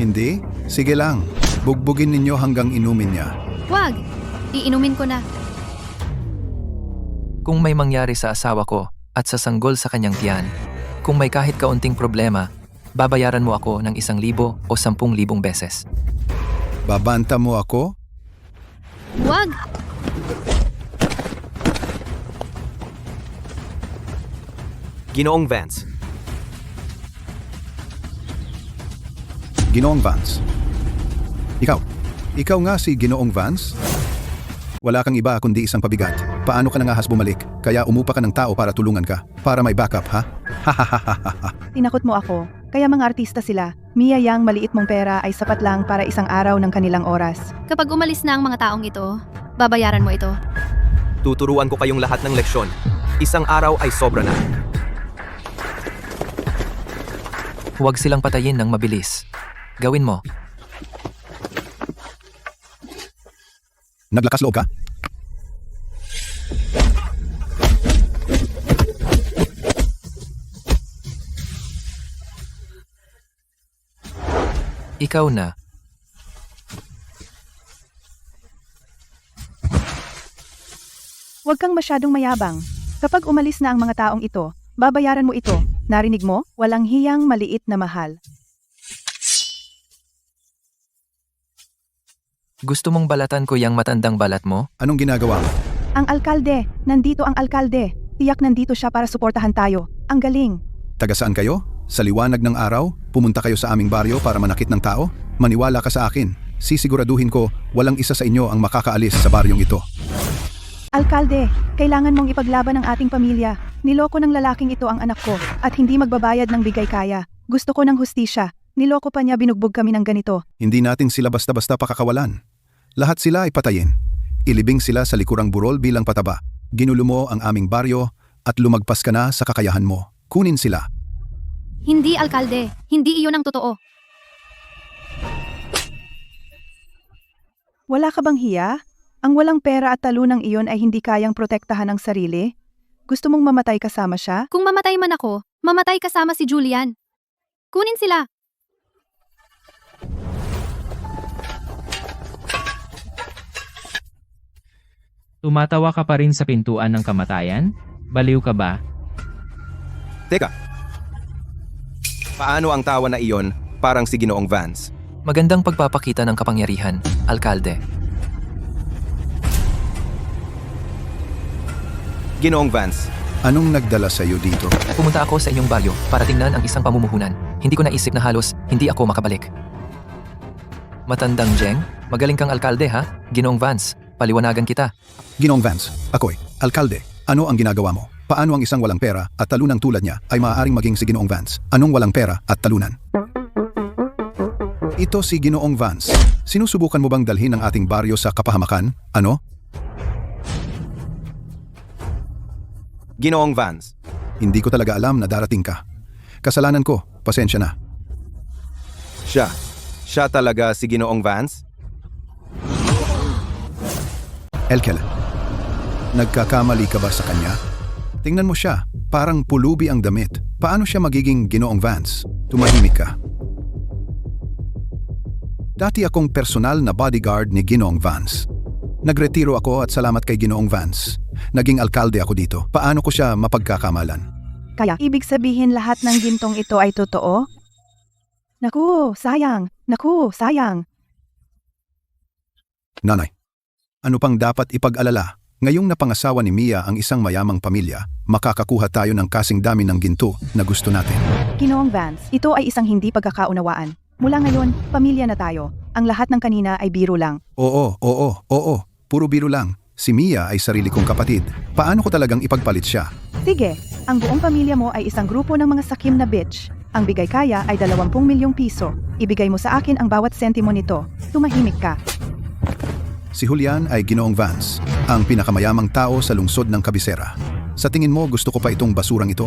Hindi? Sige lang. Bugbugin ninyo hanggang inumin niya. Wag! Iinumin ko na. Kung may mangyari sa asawa ko at sa sanggol sa kanyang tiyan, kung may kahit kaunting problema, babayaran mo ako ng 1,000 o 10,000 beses. Babanta mo ako? Wag! Ginoong Vance, Ginoong Vance. Ikaw nga si Ginoong Vance? Wala kang iba kundi isang pabigat. Paano ka nangahas bumalik? Kaya umupa ka ng tao para tulungan ka. Para may backup, ha? Tinakot mo ako. Kaya mga artista sila. Mia, yang maliit mong pera ay sapat lang para isang araw ng kanilang oras. Kapag umalis na ang mga taong ito, babayaran mo ito. tuturuan ko kayong lahat ng leksyon. 1 araw ay sobra na. Huwag silang patayin ng mabilis. Gawin mo. Naglakas loob ka? Ikaw na. Huwag kang masyadong mayabang. Kapag umalis na ang mga taong ito, babayaran mo ito. Narinig mo? Walang hiyang maliit na mahal. Gusto mong balatan ko yang matandang balat mo? Anong ginagawa mo? Ang alkalde! Nandito ang alkalde! Tiyak nandito siya para suportahan tayo. Ang galing! Taga saan kayo? Sa liwanag ng araw? Pumunta kayo sa aming baryo para manakit ng tao? Maniwala ka sa akin. Sisiguraduhin ko walang isa sa inyo ang makakaalis sa baryong ito. Alkalde, kailangan mong ipaglaban ang ating pamilya. Niloko ng lalaking ito ang anak ko at hindi magbabayad ng bigay kaya. Gusto ko ng hustisya. Niloko pa niya, binugbog kami ng ganito. Hindi natin sila basta-basta pakakawalan. Lahat sila ay patayin. Ilibing sila sa likurang burol bilang pataba. Ginulo mo ang aming baryo at lumagpas ka na sa kakayahan mo. Kunin sila. Hindi, alkalde. Hindi iyon ang totoo. Wala ka bang hiya? Ang walang pera at talunang iyon ay hindi kayang protektahan ang sarili? Gusto mong mamatay kasama siya? Kung mamatay man ako, mamatay kasama si Julian. Kunin sila. Tumatawa ka pa rin sa pintuan ng kamatayan? Baliw ka ba? Teka. Paano ang tawa na iyon parang si Ginoong Vance? Magandang pagpapakita ng kapangyarihan, alkalde. Ginoong Vance, Anong nagdala sa iyo dito? Pumunta ako sa inyong baryo para tingnan ang isang pamumuhunan. Hindi ko naisip na halos hindi ako makabalik. Matandang Jeng, magaling kang alkalde ha? Ginoong Vance, paliwanagan kita. Ginoong Vance, ako'y, alkalde. Ano ang ginagawa mo? Paano ang isang walang pera at talunang tulad niya ay maaaring maging si Ginoong Vance? Anong walang pera at talunan? Ito si Ginoong Vance. Sinusubukan mo bang dalhin ang ating baryo sa kapahamakan? Ano? Ginoong Vance, Hindi ko talaga alam na darating ka. Kasalanan ko, pasensya na. siya talaga si Ginoong Vance? Elkel, nagkakamali ka ba sa kanya? Tingnan mo siya, parang pulubi ang damit. Paano siya magiging Ginoong Vance? Tumahimik ka. Dati akong personal na bodyguard ni Ginoong Vance. Nagretiro ako at salamat kay Ginoong Vance. Naging alkalde ako dito. Paano ko siya mapagkakamalan? Kaya, ibig sabihin lahat ng gintong ito ay totoo? Naku, sayang. Naku, sayang. Nanay, ano pang dapat ipag-alala? Ngayong napangasawa ni Mia ang isang mayamang pamilya, makakakuha tayo ng kasing dami ng ginto na gusto natin. Ginoong Vance, ito ay isang hindi pagkakaunawaan. Mula ngayon, pamilya na tayo. Ang lahat ng kanina ay biro lang. Oo. Puro biro lang. Si Mia ay sarili kong kapatid. Paano ko talagang ipagpalit siya? Sige, ang buong pamilya mo ay isang grupo ng mga sakim na bitch. Ang bigay kaya ay 20 milyong piso. Ibigay mo sa akin ang bawat sentimo nito. Tumahimik ka. Si Julian ay Ginoong Vance, ang pinakamayamang tao sa lungsod ng Kabisera. Sa tingin mo gusto ko pa itong basurang ito?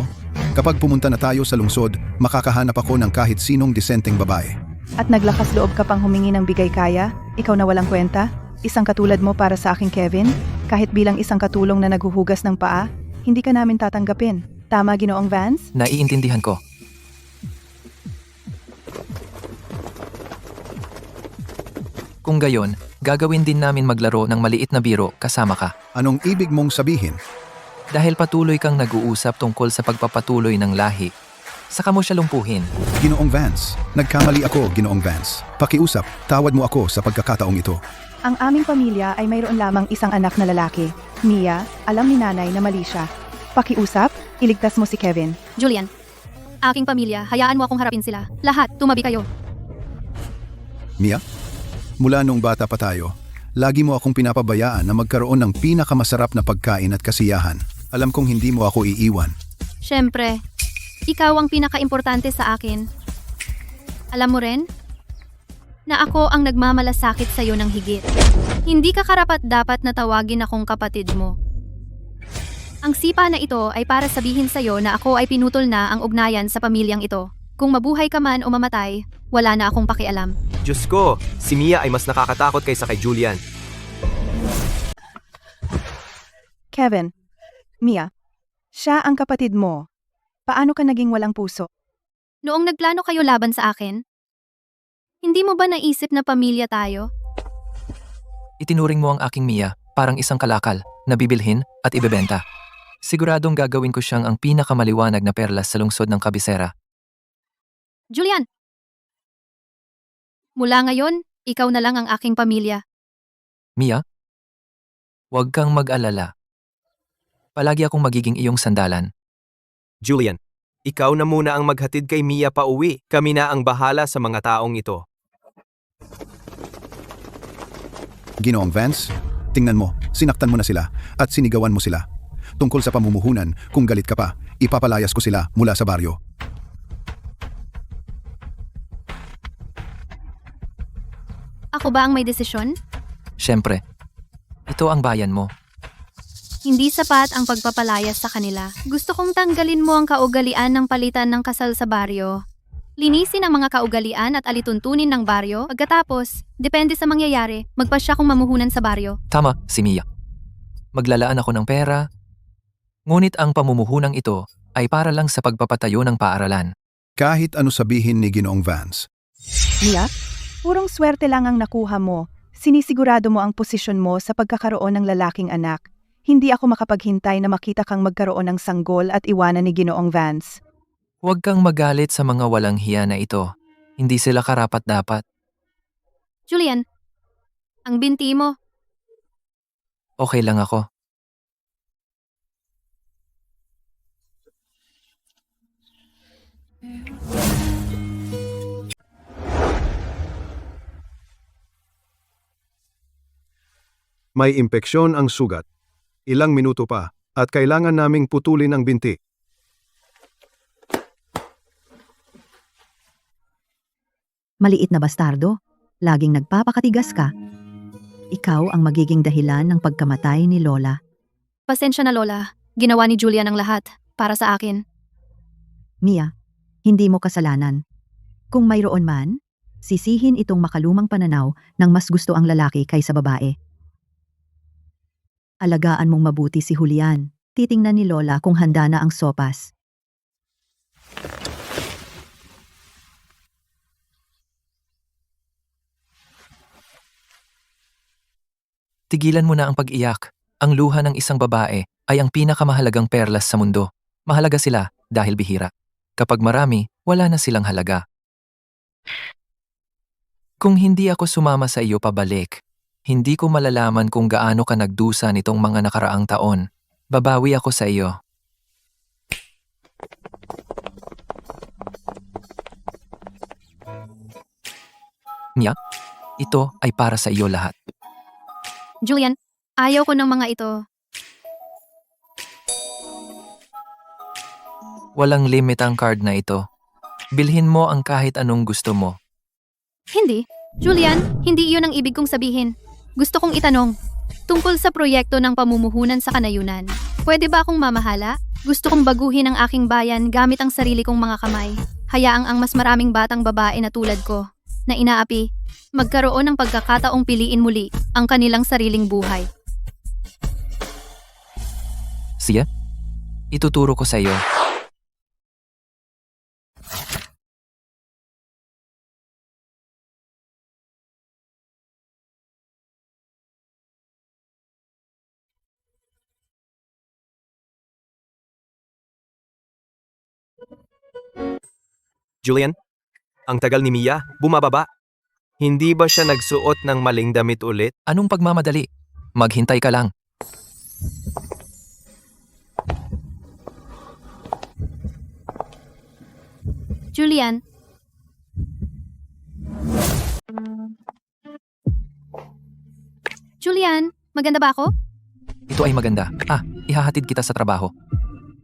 Kapag pumunta na tayo sa lungsod, makakahanap ako ng kahit sinong disenteng babae. At naglakas loob ka pang humingi ng bigay kaya? Ikaw na walang kwenta? Isang katulad mo para sa akin, Kevin? Kahit bilang isang katulong na naghuhugas ng paa, hindi ka namin tatanggapin. Tama, Ginoong Vance? Naiintindihan ko. Kung gayon, gagawin din namin maglaro ng maliit na biro kasama ka. Anong ibig mong sabihin? Dahil patuloy kang nag-uusap tungkol sa pagpapatuloy ng lahi, saka mo siya lumpuhin. Ginoong Vance, nagkamali ako, Ginoong Vance. Pakiusap, tawad mo ako sa pagkakataong ito. Ang aming pamilya ay mayroon lamang isang anak na lalaki. Mia, alam ni nanay na mali siya. Pakiusap, iligtas mo si Kevin. Julian, aking pamilya, hayaan mo akong harapin sila. Lahat, tumabi kayo. Mia? Mula nung bata pa tayo, lagi mo akong pinapabayaan na magkaroon ng pinakamasarap na pagkain at kasiyahan. Alam kong hindi mo ako iiwan. Siyempre, ikaw ang pinaka-importante sa akin. Alam mo rin, na ako ang nagmamalasakit sa'yo ng higit. Hindi ka karapat-dapat na tawagin akong kapatid mo. Ang sipa na ito ay para sabihin sa'yo na ako ay pinutol na ang ugnayan sa pamilyang ito. Kung mabuhay ka man o mamatay, wala na akong pakialam. Diyos ko, si Mia ay mas nakakatakot kaysa kay Julian. Kevin, Mia, siya ang kapatid mo. Paano ka naging walang puso? Noong nagplano kayo laban sa akin, hindi mo ba naisip na pamilya tayo? Itinuring mo ang aking Mia parang isang kalakal na bibilhin at ibebenta. Siguradong gagawin ko siyang ang pinakamaliwanag na perlas sa lungsod ng Kabisera. Julian! Mula ngayon, ikaw na lang ang aking pamilya. Mia, huwag kang mag-alala. Palagi akong magiging iyong sandalan. Julian, ikaw na muna ang maghatid kay Mia pa uwi. Kami na ang bahala sa mga taong ito. Ginoong Vance, tingnan mo, sinaktan mo na sila at sinigawan mo sila. Tungkol sa pamumuhunan, kung galit ka pa, ipapalayas ko sila mula sa baryo. Ako ba ang may desisyon? Siyempre, ito ang bayan mo. Hindi sapat ang pagpapalayas sa kanila. Gusto kong tanggalin mo ang kaugalian ng palitan ng kasal sa baryo. Linisin ang mga kaugalian at alituntunin ng baryo. Pagkatapos, depende sa mangyayari, magpasya kong mamuhunan sa baryo. Tama, si Mia. Maglalaan ako ng pera. Ngunit ang pamumuhunang ito ay para lang sa pagpapatayo ng paaralan. Kahit ano sabihin ni Ginoong Vance. Mia, purong swerte lang ang nakuha mo. Sinisigurado mo ang posisyon mo sa pagkakaroon ng lalaking anak. Hindi ako makapaghintay na makita kang magkaroon ng sanggol at iwanan ni Ginoong Vance. Huwag kang magalit sa mga walang hiya na ito. Hindi sila karapat-dapat. Julian, ang binti mo. Okay lang ako. May impeksyon ang sugat. Ilang minuto pa at kailangan naming putulin ang binti. Maliit na bastardo, laging nagpapakatigas ka. Ikaw ang magiging dahilan ng pagkamatay ni Lola. Pasensya na Lola, ginawa ni Julian ang lahat para sa akin. Mia, hindi mo kasalanan. Kung mayroon man, sisihin itong makalumang pananaw ng mas gusto ang lalaki kaysa babae. Alagaan mong mabuti si Julian. Titingnan ni Lola kung handa na ang sopas. Tigilan mo na ang pag-iyak. Ang luha ng isang babae ay ang pinakamahalagang perlas sa mundo. Mahalaga sila dahil bihira. Kapag marami, wala na silang halaga. Kung hindi ako sumama sa iyo pabalik, hindi ko malalaman kung gaano ka nagdusa nitong mga nakaraang taon. Babawi ako sa iyo. Mia, ito ay para sa iyo lahat. Julian, ayaw ko ng mga ito. Walang limit ang card na ito. Bilhin mo ang kahit anong gusto mo. Hindi. Julian, hindi iyon ang ibig kong sabihin. Gusto kong itanong. Tungkol sa proyekto ng pamumuhunan sa kanayunan. Pwede ba akong mamahala? Gusto kong baguhin ang aking bayan gamit ang sarili kong mga kamay. Hayaang ang mas maraming batang babae na tulad ko, na inaapi, magkaroon ng pagkakataong piliin muli ang kanilang sariling buhay. Siya? Ituturo ko sa iyo. Julian, ang tagal ni Mia, bumababa. Hindi ba siya nagsuot ng maling damit ulit? Anong pagmamadali? Maghintay ka lang. Julian. Julian, maganda ba ako? Ito ay maganda. Ihahatid kita sa trabaho.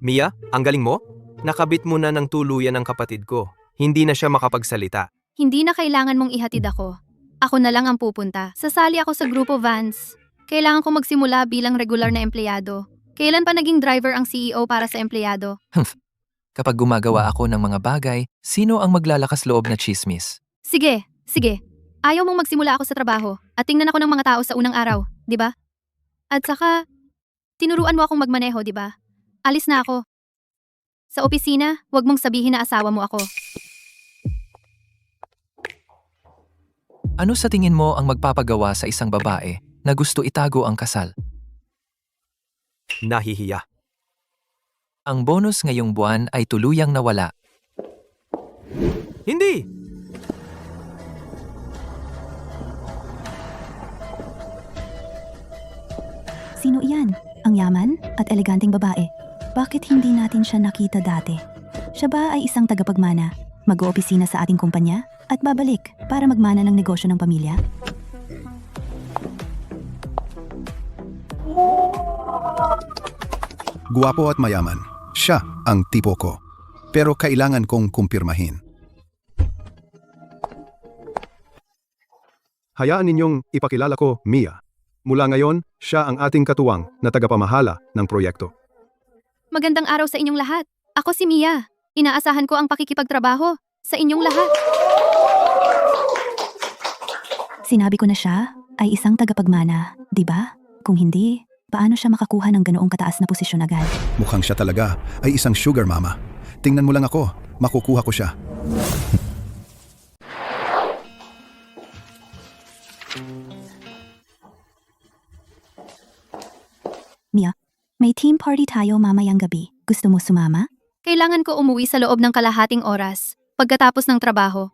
Mia, ang galing mo? Nakabit mo na ng tuluyan ng kapatid ko. Hindi na siya makapagsalita. Hindi na kailangan mong ihatid ako. Ako na lang ang pupunta. Sasali ako sa grupo Vance. Kailangan ko magsimula bilang regular na empleyado. Kailan pa naging driver ang CEO para sa empleyado? Kapag gumagawa ako ng mga bagay, sino ang maglalakas loob na chismis? Sige. Ayaw mong magsimula ako sa trabaho at tingnan ako ng mga tao sa unang araw, di ba? At saka, tinuruan mo akong magmaneho, di ba? Alis na ako. Sa opisina, huwag mong sabihin na asawa mo ako. Ano sa tingin mo ang magpapagawa sa isang babae na gusto itago ang kasal? Nahihiya. Ang bonus ngayong buwan ay tuluyang nawala. Hindi! Sino iyan? Ang yaman at eleganteng babae. Bakit hindi natin siya nakita dati? Siya ba ay isang tagapagmana, mag-oopisina sa ating kumpanya, at babalik para magmana ng negosyo ng pamilya? Guwapo at mayaman. Siya ang tipo ko. Pero kailangan kong kumpirmahin. Hayaan ninyong ipakilala ko, Mia. Mula ngayon, siya ang ating katuwang na tagapamahala ng proyekto. Magandang araw sa inyong lahat. Ako si Mia. Inaasahan ko ang pakikipagtrabaho sa inyong lahat. Sinabi ko na siya ay isang tagapagmana, di ba? Kung hindi, Paano siya makakuha ng ganoong kataas na posisyon agad? Mukhang siya talaga ay isang sugar mama. Tingnan mo lang ako, makukuha ko siya. Mia, may team party tayo mamayang gabi. Gusto mo sumama? Kailangan ko umuwi sa loob ng kalahating oras, pagkatapos ng trabaho.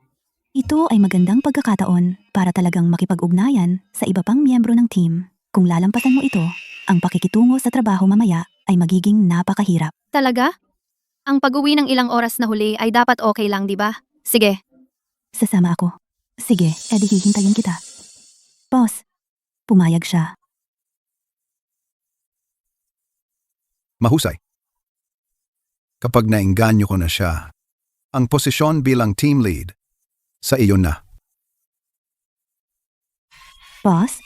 Ito ay magandang pagkakataon para talagang makipag-ugnayan sa iba pang miyembro ng team. Kung lalampasan mo ito, ang pakikitungo sa trabaho mamaya ay magiging napakahirap. Talaga? Ang pag-uwi ng ilang oras na huli ay dapat okay lang, di ba? Sige. Sasama ako. Sige, edi hihintayin kita. Boss, pumayag siya. Mahusay. Kapag nainganyo ko na siya, ang posisyon bilang team lead, sa iyo na. Boss?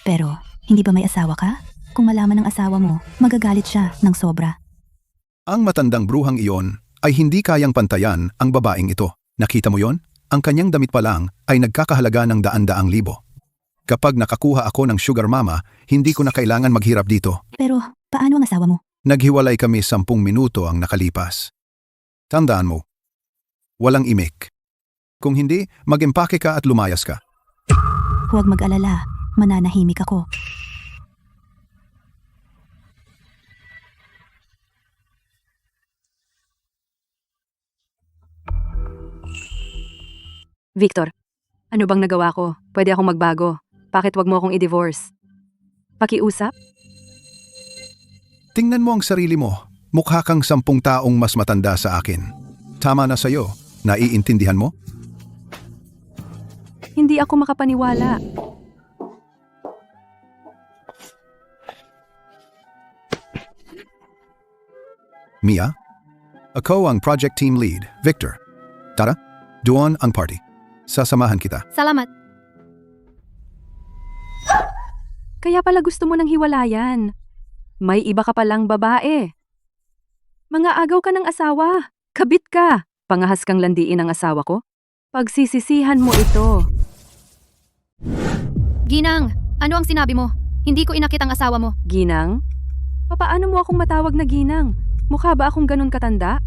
Pero, hindi ba may asawa ka? Kung malaman ng asawa mo, magagalit siya ng sobra. Ang matandang bruhang iyon ay hindi kayang pantayan ang babaeng ito. Nakita mo yon? Ang kanyang damit pa lang ay nagkakahalaga ng daan-daang libo. Kapag nakakuha ako ng sugar mama, hindi ko na kailangan maghirap dito. Pero, paano ang asawa mo? Naghiwalay kami 10 minuto ang nakalipas. Tandaan mo, walang imik. Kung hindi, mag-empake ka at lumayas ka. Huwag mag-alala, mananahimik ako. Victor, ano bang nagawa ko? Pwede akong magbago. Bakit wag mo akong i-divorce? Pakiusap? Tingnan mo ang sarili mo. Mukha kang 10 taong mas matanda sa akin. Tama na sa'yo. Naiintindihan mo? Hindi ako makapaniwala. Mia? Ako ang project team lead, Victor. Tara, doon ang party. Sasamahan kita. Salamat. Kaya pala gusto mo ng hiwalayan. May iba ka palang babae. Mga agaw ka ng asawa. Kabit ka. Pangahas kang landiin ang asawa ko. Pagsisisihan mo ito. Ginang, ano ang sinabi mo? Hindi ko inakit ang asawa mo. Ginang? Papaano mo akong matawag na ginang? Mukha ba akong ganun katanda?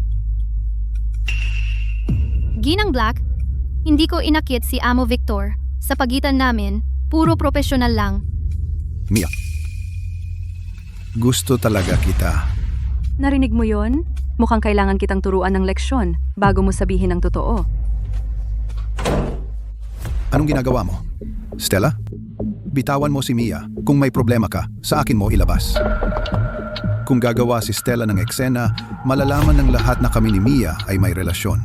Ginang Black, hindi ko inakit si Amo Victor. Sa pagitan namin, puro profesional lang. Mia. Gusto talaga kita. Narinig mo yon? Mukhang kailangan kitang turuan ng leksyon bago mo sabihin ang totoo. Anong ginagawa mo? Stella? Bitawan mo si Mia. Kung may problema ka, sa akin mo ilabas. Kung gagawa si Stella ng eksena, malalaman ng lahat na kami ni Mia ay may relasyon.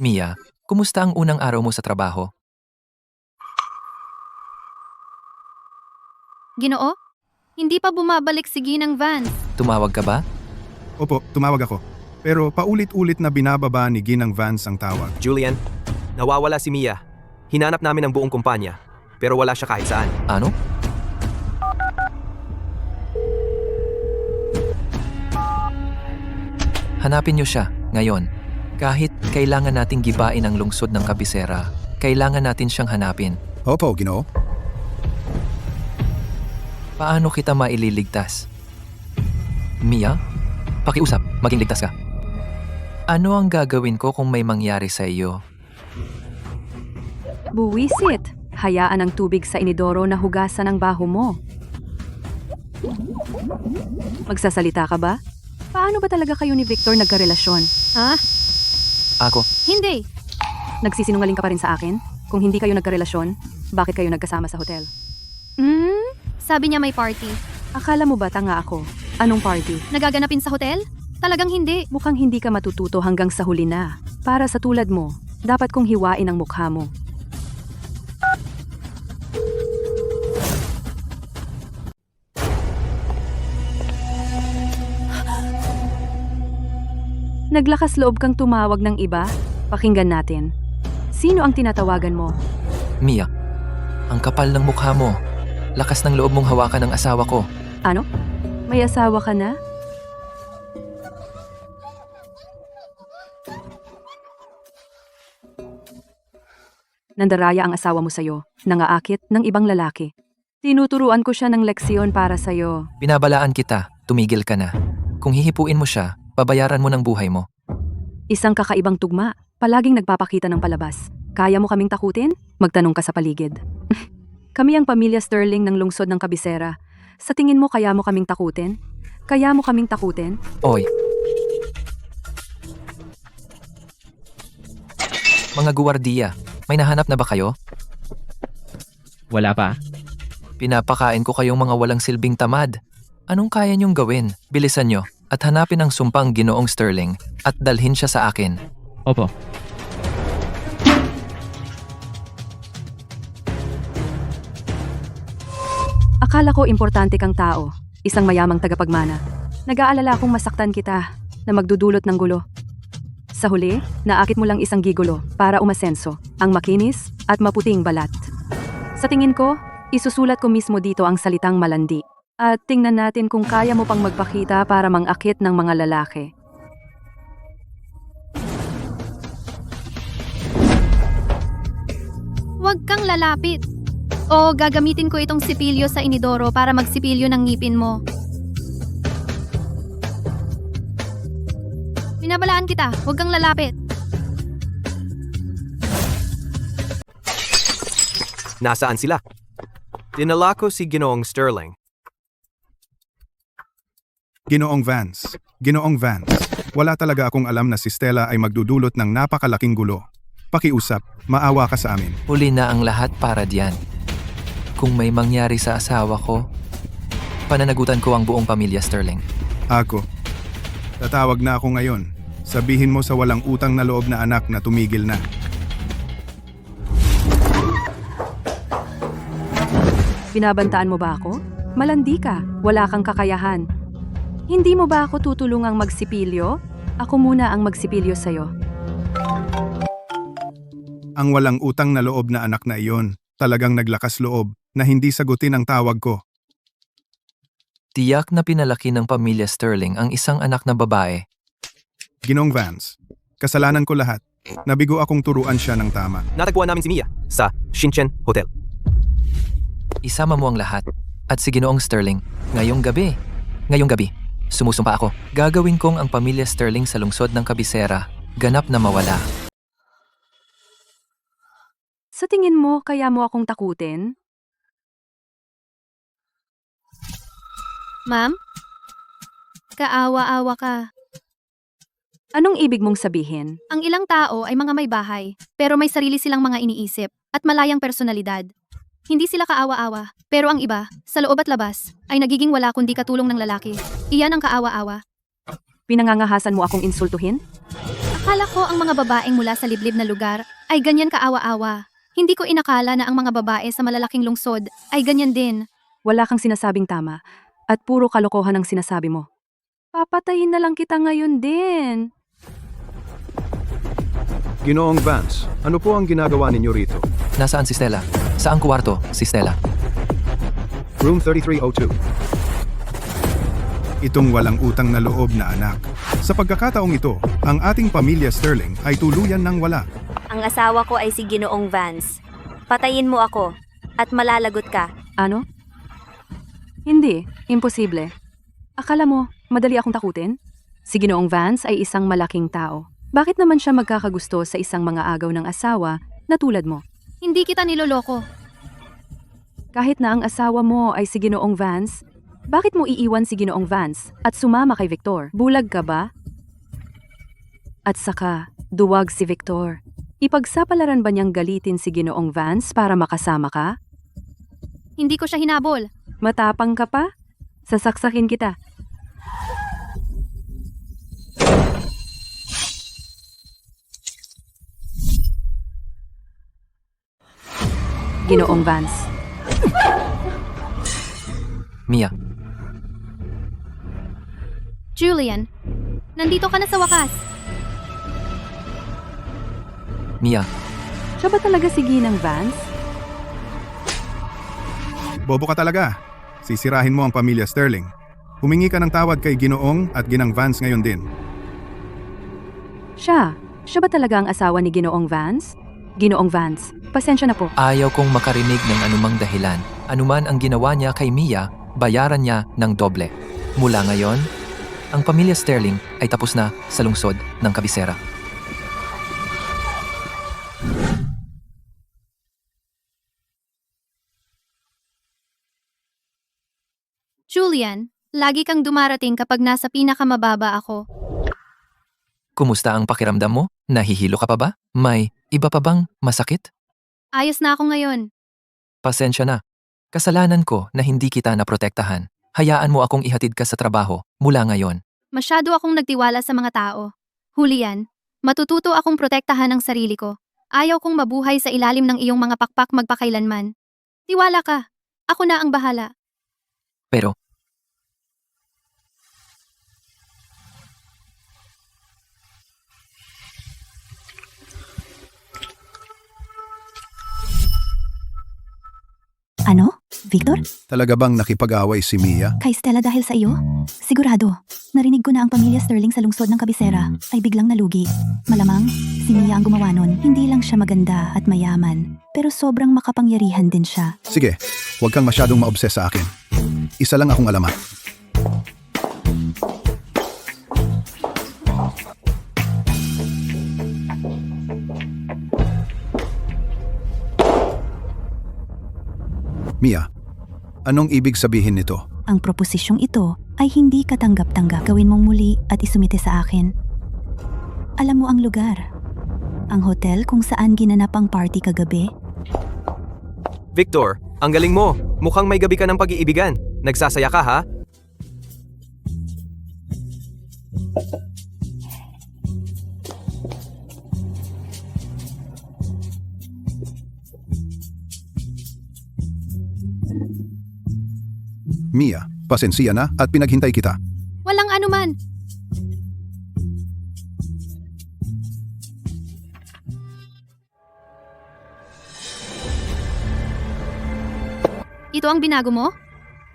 Mia, kumusta ang unang araw mo sa trabaho? Ginoo? Hindi pa bumabalik si Ginang Vance. Tumawag ka ba? Opo, tumawag ako. Pero paulit-ulit na binababa ni Ginang Vance ang tawag. Julian, nawawala si Mia. Hinanap namin ang buong kumpanya, pero wala siya kahit saan. Ano? Hanapin niyo siya, ngayon. Kahit kailangan nating gibain ang lungsod ng kabisera, kailangan natin siyang hanapin. Opo, Ginoo. Paano kita maililigtas? Mia, pakiusap, maging ligtas ka. Ano ang gagawin ko kung may mangyari sa iyo? Buwisit. Hayaan ang tubig sa inidoro na hugasan ang baho mo. Magsasalita ka ba? Paano ba talaga kayo ni Victor nagkarelasyon? Ah? Ako, Hindi. Nagsisinungaling ka pa rin sa akin? Kung hindi kayo nagkarelasyon, bakit kayo nagkasama sa hotel? Sabi niya may party. Akala mo ba tanga ako? Anong party? Nagaganapin sa hotel? Talagang hindi. Mukhang hindi ka matututo hanggang sa huli na. Para sa tulad mo, dapat kong hiwain ang mukha mo. Naglakas loob kang tumawag ng iba? Pakinggan natin. Sino ang tinatawagan mo? Mia, ang kapal ng mukha mo. Lakas ng loob mong hawakan ng asawa ko. Ano? May asawa ka na? Nandaraya ang asawa mo sa'yo, nangaakit ng ibang lalaki. Tinuturuan ko siya ng leksyon para sa'yo. Binabalaan kita, tumigil ka na. Kung hihipuin mo siya, babayaran mo ng buhay mo. Isang kakaibang tugma, palaging nagpapakita ng palabas. Kaya mo kaming takutin? Magtanong ka sa paligid. Kami ang pamilya Sterling ng lungsod ng Kabisera. Sa tingin mo kaya mo kaming takutin? Kaya mo kaming takutin? Oy. Mga guwardiya, may nahanap na ba kayo? Wala pa. Pinapakain ko kayong mga walang silbing tamad. Anong kaya niyong gawin? Bilisan niyo at hanapin ang sumpang Ginoong Sterling at dalhin siya sa akin. Opo. Akala ko importante kang tao, isang mayamang tagapagmana. Nag-aalala akong masaktan kita na magdudulot ng gulo. Sa huli, naakit mo lang isang gigulo para umasenso, ang makinis at maputing balat. Sa tingin ko, isusulat ko mismo dito ang salitang malandi. At tingnan natin kung kaya mo pang magpakita para mangakit ng mga lalaki. Huwag kang lalapit. O gagamitin ko itong sipilyo sa inidoro para magsipilyo ng ngipin mo. Binabalaan kita, huwag kang lalapit. Nasaan sila? Dinala ko si Ginoong Sterling. Ginoong Vance. Ginoong Vance. Wala talaga akong alam na si Stella ay magdudulot ng napakalaking gulo. Pakiusap, maawa ka sa amin. Huli na ang lahat para diyan. Kung may mangyari sa asawa ko, pananagutan ko ang buong pamilya Sterling. Ako. Tatawag na ako ngayon. Sabihin mo sa walang utang na loob na anak na tumigil na. Binabantaan mo ba ako? Malandi ka, wala kang kakayahan. Hindi mo ba ako tutulungang magsipilyo? Ako muna ang magsipilyo sa'yo. Ang walang utang na loob na anak na iyon, talagang naglakas loob na hindi sagutin ang tawag ko. Tiyak na pinalaki ng pamilya Sterling ang isang anak na babae. Ginoong Vance, kasalanan ko lahat. Nabigo akong turuan siya ng tama. Natagpuan namin si Mia sa Shinchen Hotel. Isama mo ang lahat. At si Ginoong Sterling, ngayong gabi, sumusumpa ako. Gagawin kong ang pamilya Sterling sa lungsod ng Kabisera, ganap na mawala. Sa tingin mo, kaya mo akong takutin? Ma'am? Kaawa-awa ka. Anong ibig mong sabihin? Ang ilang tao ay mga may bahay, pero may sarili silang mga iniisip at malayang personalidad. Hindi sila kaawa-awa, pero ang iba, sa loob at labas, ay nagiging wala kundi katulong ng lalaki. Iyan ang kaawa-awa. Pinangangahasan mo akong insultuhin? Akala ko ang mga babaeng mula sa liblib na lugar ay ganyan kaawa-awa. Hindi ko inakala na ang mga babae sa malalaking lungsod ay ganyan din. Wala kang sinasabing tama at puro kalokohan ang sinasabi mo. Papatayin na lang kita ngayon din. Ginoong Vance, ano po ang ginagawa ninyo rito? Nasaan si Stella? Saang kwarto si Stella? Room 3302. Itong walang utang na loob na anak. Sa pagkakataong ito, ang ating pamilya Sterling ay tuluyan ng wala. Ang asawa ko ay si Ginoong Vance. Patayin mo ako at malalagot ka. Ano? Hindi, imposible. Akala mo, madali akong takutin? Si Ginoong Vance ay isang malaking tao. Bakit naman siya magkakagusto sa isang mga agaw ng asawa na tulad mo? Hindi kita niloloko. Kahit na ang asawa mo ay si Ginoong Vance, bakit mo iiwan si Ginoong Vance at sumama kay Victor? Bulag ka ba? At saka, duwag si Victor. Ipagsapalaran ba niyang galitin si Ginoong Vance para makasama ka? Hindi ko siya hinabol. Matapang ka pa? Sasaksakin kita. Ginoong Vance. Mia, Julian, nandito ka na sa wakas. Mia, Siya ba talaga si Ginang Vance? Bobo ka talaga. Sisirahin mo ang pamilya Sterling. Humingi ka ng tawad kay Ginoong at Ginang Vance ngayon din. Siya ba talaga ang asawa ni Ginoong Vance? Ginoong Vance, pasensya na po. Ayaw kong makarinig ng anumang dahilan. Anuman ang ginawa niya kay Mia, bayaran niya ng doble. Mula ngayon, ang pamilya Sterling ay tapos na sa lungsod ng Kabisera. Julian, lagi kang dumarating kapag nasa pinakamababa ako. Kumusta ang pakiramdam mo? Nahihilo ka pa ba? May iba pa bang masakit? Ayos na ako ngayon. Pasensya na. Kasalanan ko na hindi kita naprotektahan. Hayaan mo akong ihatid ka sa trabaho mula ngayon. Masyado akong nagtiwala sa mga tao. Julian, matututo akong protektahan ang sarili ko. Ayaw kong mabuhay sa ilalim ng iyong mga pakpak magpakailanman. Tiwala ka. Ako na ang bahala. Pero, Ano? Victor? Talaga bang nakipag-away si Mia? Kay Stella dahil sa iyo? Sigurado. Narinig ko na ang pamilya Sterling sa lungsod ng Kabisera ay biglang nalugi. Malamang, si Mia ang gumawa nun. Hindi lang siya maganda at mayaman, pero sobrang makapangyarihan din siya. Sige, huwag kang masyadong maobses sa akin. Isa lang akong alamat. Mia, anong ibig sabihin nito? Ang proposisyong ito ay hindi katanggap-tanggap. Gawin mong muli at isumite sa akin. Alam mo ang lugar. Ang hotel kung saan ginanap ang party kagabi. Victor, ang galing mo. Mukhang may gabi ka ng pag-iibigan. Nagsasaya ka ha? Mia, pasensya na at pinaghintay kita. Walang anuman. Ito ang binago mo?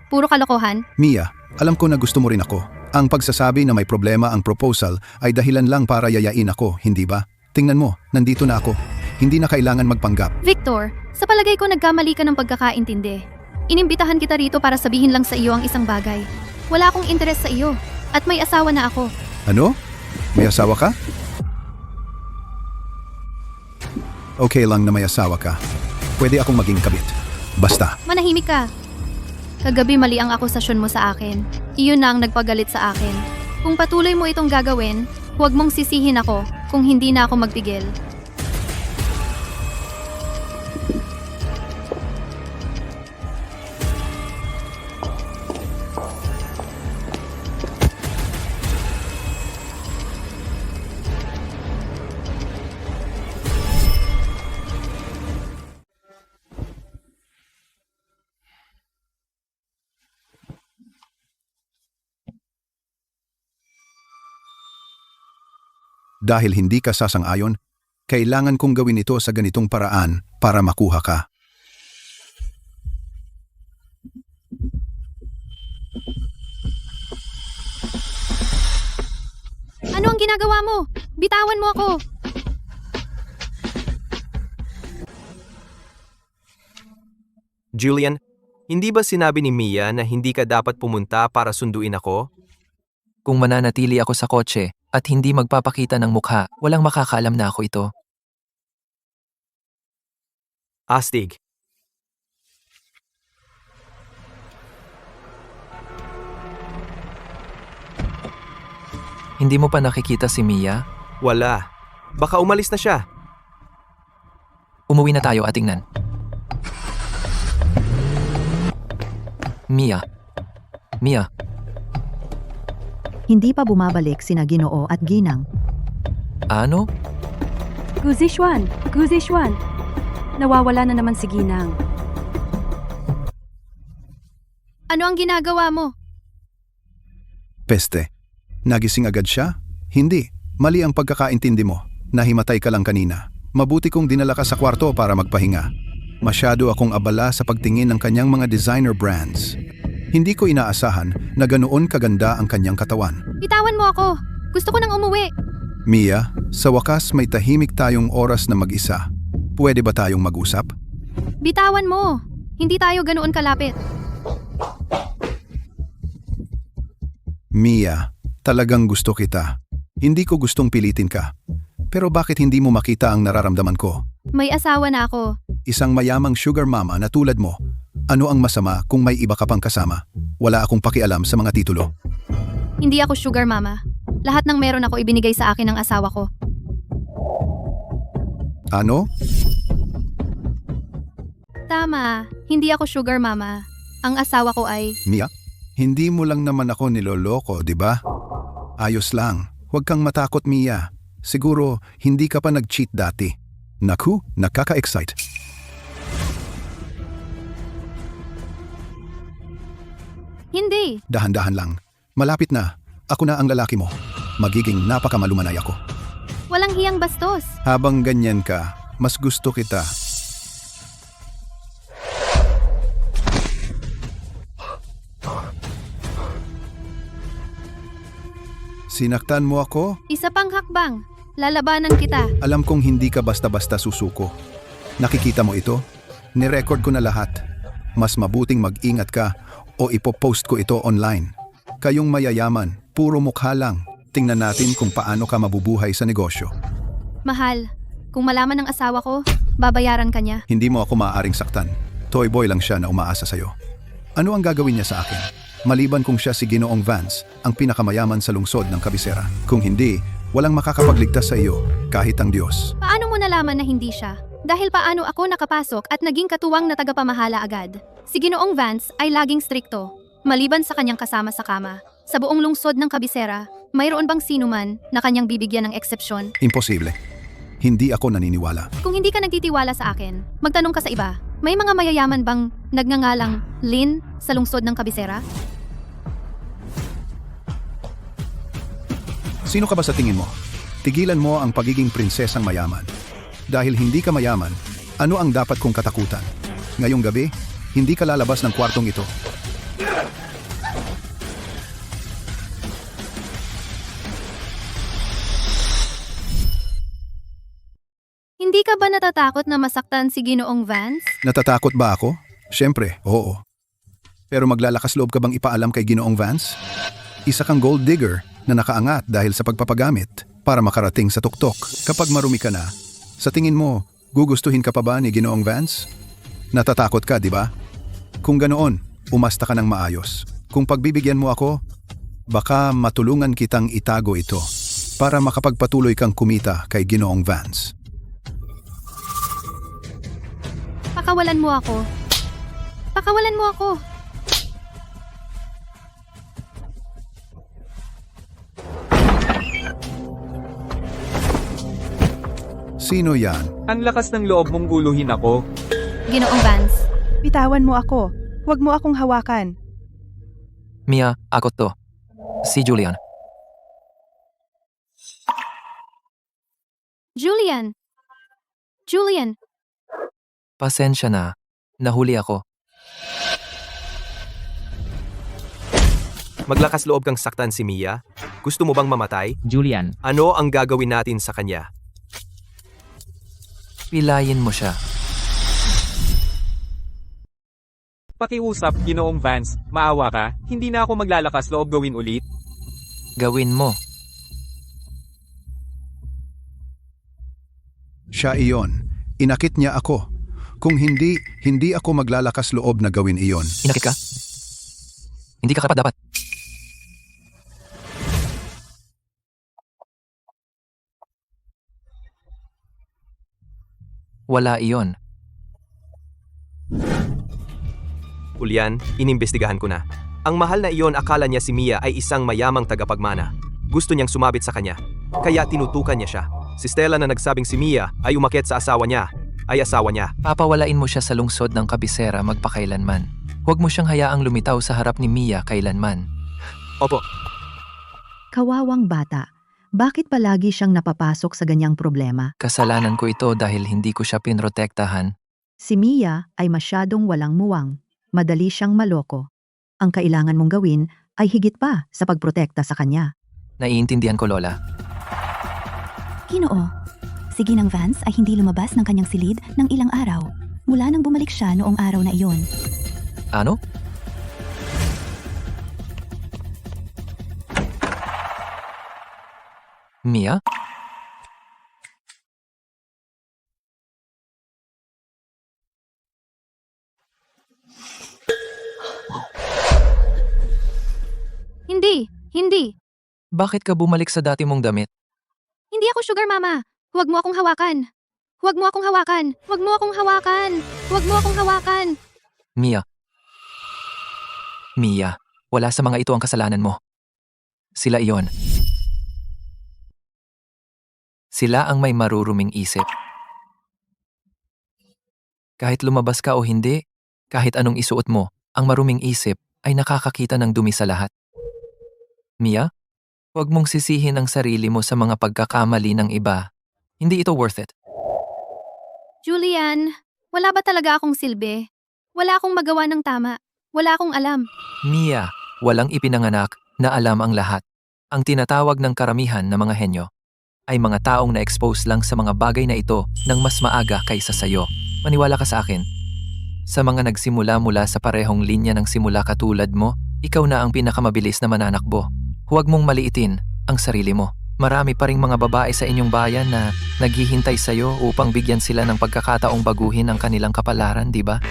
Puro kalokohan? Mia, alam ko na gusto mo rin ako. Ang pagsasabi na may problema ang proposal ay dahilan lang para yayain ako, hindi ba? Tingnan mo, nandito na ako. Hindi na kailangan magpanggap. Victor, sa palagay ko nagkamali ka ng pagkakaintindi. Inimbitahan kita rito para sabihin lang sa iyo ang isang bagay. Wala akong interes sa iyo at may asawa na ako. Ano? May asawa ka? Okay lang na may asawa ka. Pwede akong maging kabit. Basta. Manahimik ka. Kagabi mali ang akusasyon mo sa akin. Iyon na ang nagpagalit sa akin. Kung patuloy mo itong gagawin, huwag mong sisihin ako kung hindi na ako magpigil. Dahil hindi ka sasang-ayon, kailangan kong gawin ito sa ganitong paraan para makuha ka. Ano ang ginagawa mo? Bitawan mo ako! Julian, hindi ba sinabi ni Mia na hindi ka dapat pumunta para sunduin ako? Kung mananatili ako sa kotse at hindi magpapakita ng mukha, walang makakaalam na ako ito. Astig. Hindi mo pa nakikita si Mia? Wala. Baka umalis na siya. Umuwi na tayo at tingnan. Mia. Mia. Hindi pa bumabalik sina Ginoo at Ginang. Ano? Guzishwan! Guzishwan! Nawawala na naman si Ginang. Ano ang ginagawa mo? Peste. Nagising agad siya? Hindi. Mali ang pagkakaintindi mo. Nahimatay ka lang kanina. Mabuti kong dinala ka sa kwarto para magpahinga. Masyado akong abala sa pagtingin ng kanyang mga designer brands. Hindi ko inaasahan na ganoon kaganda ang kanyang katawan. Bitawan mo ako! Gusto ko nang umuwi! Mia, sa wakas may tahimik tayong oras na mag-isa. Pwede ba tayong mag-usap? Bitawan mo! Hindi tayo ganoon kalapit. Mia, talagang gusto kita. Hindi ko gustong pilitin ka. Pero bakit hindi mo makita ang nararamdaman ko? May asawa na ako. Isang mayamang sugar mama na tulad mo. Ano ang masama kung may iba ka pang kasama? Wala akong pakialam sa mga titulo. Hindi ako sugar mama. Lahat ng meron ako ibinigay sa akin ng asawa ko. Ano? Tama, hindi ako sugar mama. Ang asawa ko ay... Mia? Hindi mo lang naman ako niloloko, di ba? Ayos lang. Huwag kang matakot, Mia. Siguro, hindi ka pa nag-cheat dati. Naku, nakaka-excite. Hindi. Dahan-dahan lang. Malapit na. Ako na ang lalaki mo. Magiging napakamalumanay ako. Walang hiyang bastos. Habang ganyan ka, mas gusto kita. Sinaktan mo ako? Isa pang hakbang. Lalabanan kita. Alam kong hindi ka basta-basta susuko. Nakikita mo ito? Nirecord ko na lahat. Mas mabuting mag-ingat ka o ipopost ko ito online. Kayong mayayaman, puro mukha lang. Tingnan natin kung paano ka mabubuhay sa negosyo. Mahal, kung malaman ng asawa ko, babayaran ka niya. Hindi mo ako maaaring saktan. Toy boy lang siya na umaasa sa'yo. Ano ang gagawin niya sa akin? Maliban kung siya si Ginoong Vance, ang pinakamayaman sa lungsod ng kabisera. Kung hindi, walang makakapagligtas sa iyo, kahit ang Diyos. Paano mo nalaman na hindi siya? Dahil paano ako nakapasok at naging katuwang na tagapamahala agad? Si Ginoong Vance ay laging strikto. Maliban sa kanyang kasama sa kama, sa buong lungsod ng kabisera, mayroon bang sinuman na kanyang bibigyan ng eksepsyon? Imposible. Hindi ako naniniwala. Kung hindi ka nagtitiwala sa akin, magtanong ka sa iba. May mga mayayaman bang nagngangalang Lin sa lungsod ng kabisera? Sino ka ba sa tingin mo? Tigilan mo ang pagiging prinsesang mayaman. Dahil hindi ka mayaman, ano ang dapat kong katakutan? Ngayong gabi, hindi ka lalabas ng kwartong ito. Hindi ka ba natatakot na masaktan si Ginoong Vance? Natatakot ba ako? Siyempre, oo. Pero maglalakas loob ka bang ipaalam kay Ginoong Vance? Isa kang gold digger na nakaangat dahil sa pagpapagamit para makarating sa tuktok. Kapag marumi ka na, sa tingin mo, gugustuhin ka pa ba ni Ginoong Vance? Natatakot ka, di ba? Kung ganoon, umasta ka ng maayos. Kung pagbibigyan mo ako, baka matulungan kitang itago ito para makapagpatuloy kang kumita kay Ginoong Vance. Pakawalan mo ako. Pakawalan mo ako. Sino yan? Ang lakas ng loob mong guluhin ako. Ginoong Vance. Bitawan mo ako. Huwag mo akong hawakan. Mia, ako to. Si Julian. Julian. Julian. Pasensya na. Nahuli ako. Maglakas loob kang saktan si Mia? Gusto mo bang mamatay? Julian, Ano ang gagawin natin sa kanya? Pilayin mo siya. Pakiusap, Ginoong Vance. Maawa ka, hindi na ako maglalakas loob gawin ulit. Gawin mo. Siya iyon. Inakit niya ako. Kung hindi, hindi ako maglalakas loob na gawin iyon. Inakit ka? Hindi ka dapat. Wala iyon. Julian, inimbestigahan ko na. Ang mahal na iyon akala niya si Mia ay isang mayamang tagapagmana. Gusto niyang sumabit sa kanya. Kaya tinutukan niya siya. Si Stella na nagsabing si Mia ay umakyat sa asawa niya, ay asawa niya. Papawalain mo siya sa lungsod ng kabisera magpakailanman. Huwag mo siyang hayaang lumitaw sa harap ni Mia kailanman. Opo, Kawawang bata. Bakit palagi siyang napapasok sa ganyang problema? Kasalanan ko ito dahil hindi ko siya pinrotektahan. Si Mia ay masyadong walang muwang. Madali siyang maloko. Ang kailangan mong gawin ay higit pa sa pagprotekta sa kanya. Naiintindihan ko, Lola. Ginoo, Si Ginang Vance ay hindi lumabas ng kanyang silid ng ilang araw. Mula nang bumalik siya noong araw na iyon. Ano? Mia? Hindi. Bakit ka bumalik sa dati mong damit? Hindi ako sugar mama. Huwag mo akong hawakan. Huwag mo akong hawakan. Huwag mo akong hawakan. Huwag mo akong hawakan. Mia. Mia, wala sa mga ito ang kasalanan mo. Sila iyon. Sila ang may maruruming isip. Kahit lumabas ka o hindi, kahit anong isuot mo, ang maruming isip ay nakakakita ng dumi sa lahat. Mia, huwag mong sisihin ang sarili mo sa mga pagkakamali ng iba. Hindi ito worth it. Julian, wala ba talaga akong silbi? Wala akong magawa ng tama. Wala akong alam. Mia, walang ipinanganak na alam ang lahat. Ang tinatawag ng karamihan na mga henyo ay mga taong na-expose lang sa mga bagay na ito ng mas maaga kaysa sayo. Maniwala ka sa akin. Sa mga nagsimula mula sa parehong linya ng simula katulad mo, ikaw na ang pinakamabilis na mananakbo. Huwag mong maliitin ang sarili mo. Marami pa ring mga babae sa inyong bayan na naghihintay sa'yo upang bigyan sila ng pagkakataong baguhin ang kanilang kapalaran, di ba?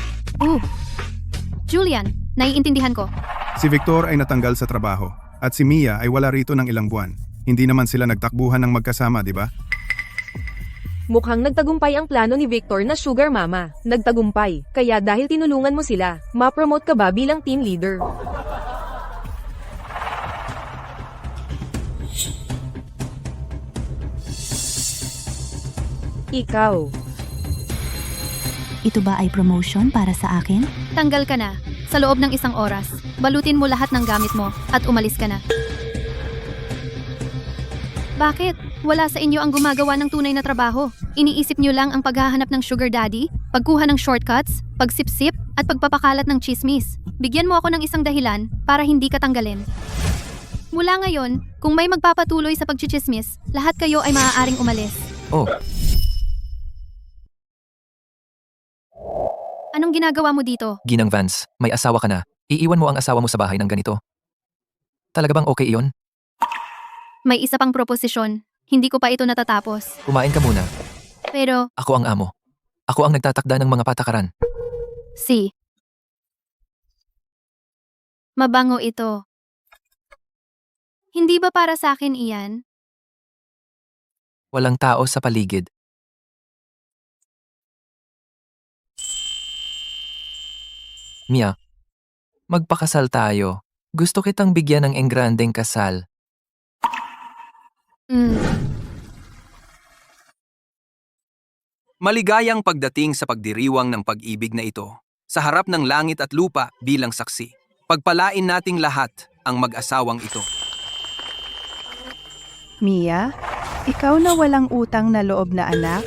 Julian, naiintindihan ko. Si Victor ay natanggal sa trabaho at si Mia ay wala rito ng ilang buwan. Hindi naman sila nagtakbuhan ng magkasama, di ba? Mukhang nagtagumpay ang plano ni Victor na sugar mama. Nagtagumpay. Kaya dahil tinulungan mo sila, ma-promote ka ba bilang team leader? Ikaw. Ito ba ay promotion para sa akin? Tanggal ka na. Sa loob ng isang oras. Balutin mo lahat ng gamit mo at umalis ka na. Bakit? Wala sa inyo ang gumagawa ng tunay na trabaho. Iniisip nyo lang ang paghahanap ng sugar daddy, pagkuha ng shortcuts, pagsipsip, at pagpapakalat ng chismis. Bigyan mo ako ng isang dahilan para hindi ka tanggalin. Mula ngayon, kung may magpapatuloy sa pagchichismis, lahat kayo ay maaaring umalis. Oh, Anong ginagawa mo dito? Ginang Vance, may asawa ka na. Iiwan mo ang asawa mo sa bahay ng ganito. Talaga bang okay iyon? May isa pang proposisyon. Hindi ko pa ito natatapos. Kumain ka muna. Pero, Ako ang amo. Ako ang nagtatakda ng mga patakaran. mabango ito. Hindi ba para sa akin iyan? Walang tao sa paligid. Mia, magpakasal tayo. Gusto kitang bigyan ng engrandeng kasal. Maligayang pagdating sa pagdiriwang ng pag-ibig na ito, sa harap ng langit at lupa bilang saksi. Pagpalain nating lahat ang mag-asawang ito. Mia, ikaw na walang utang na loob na anak?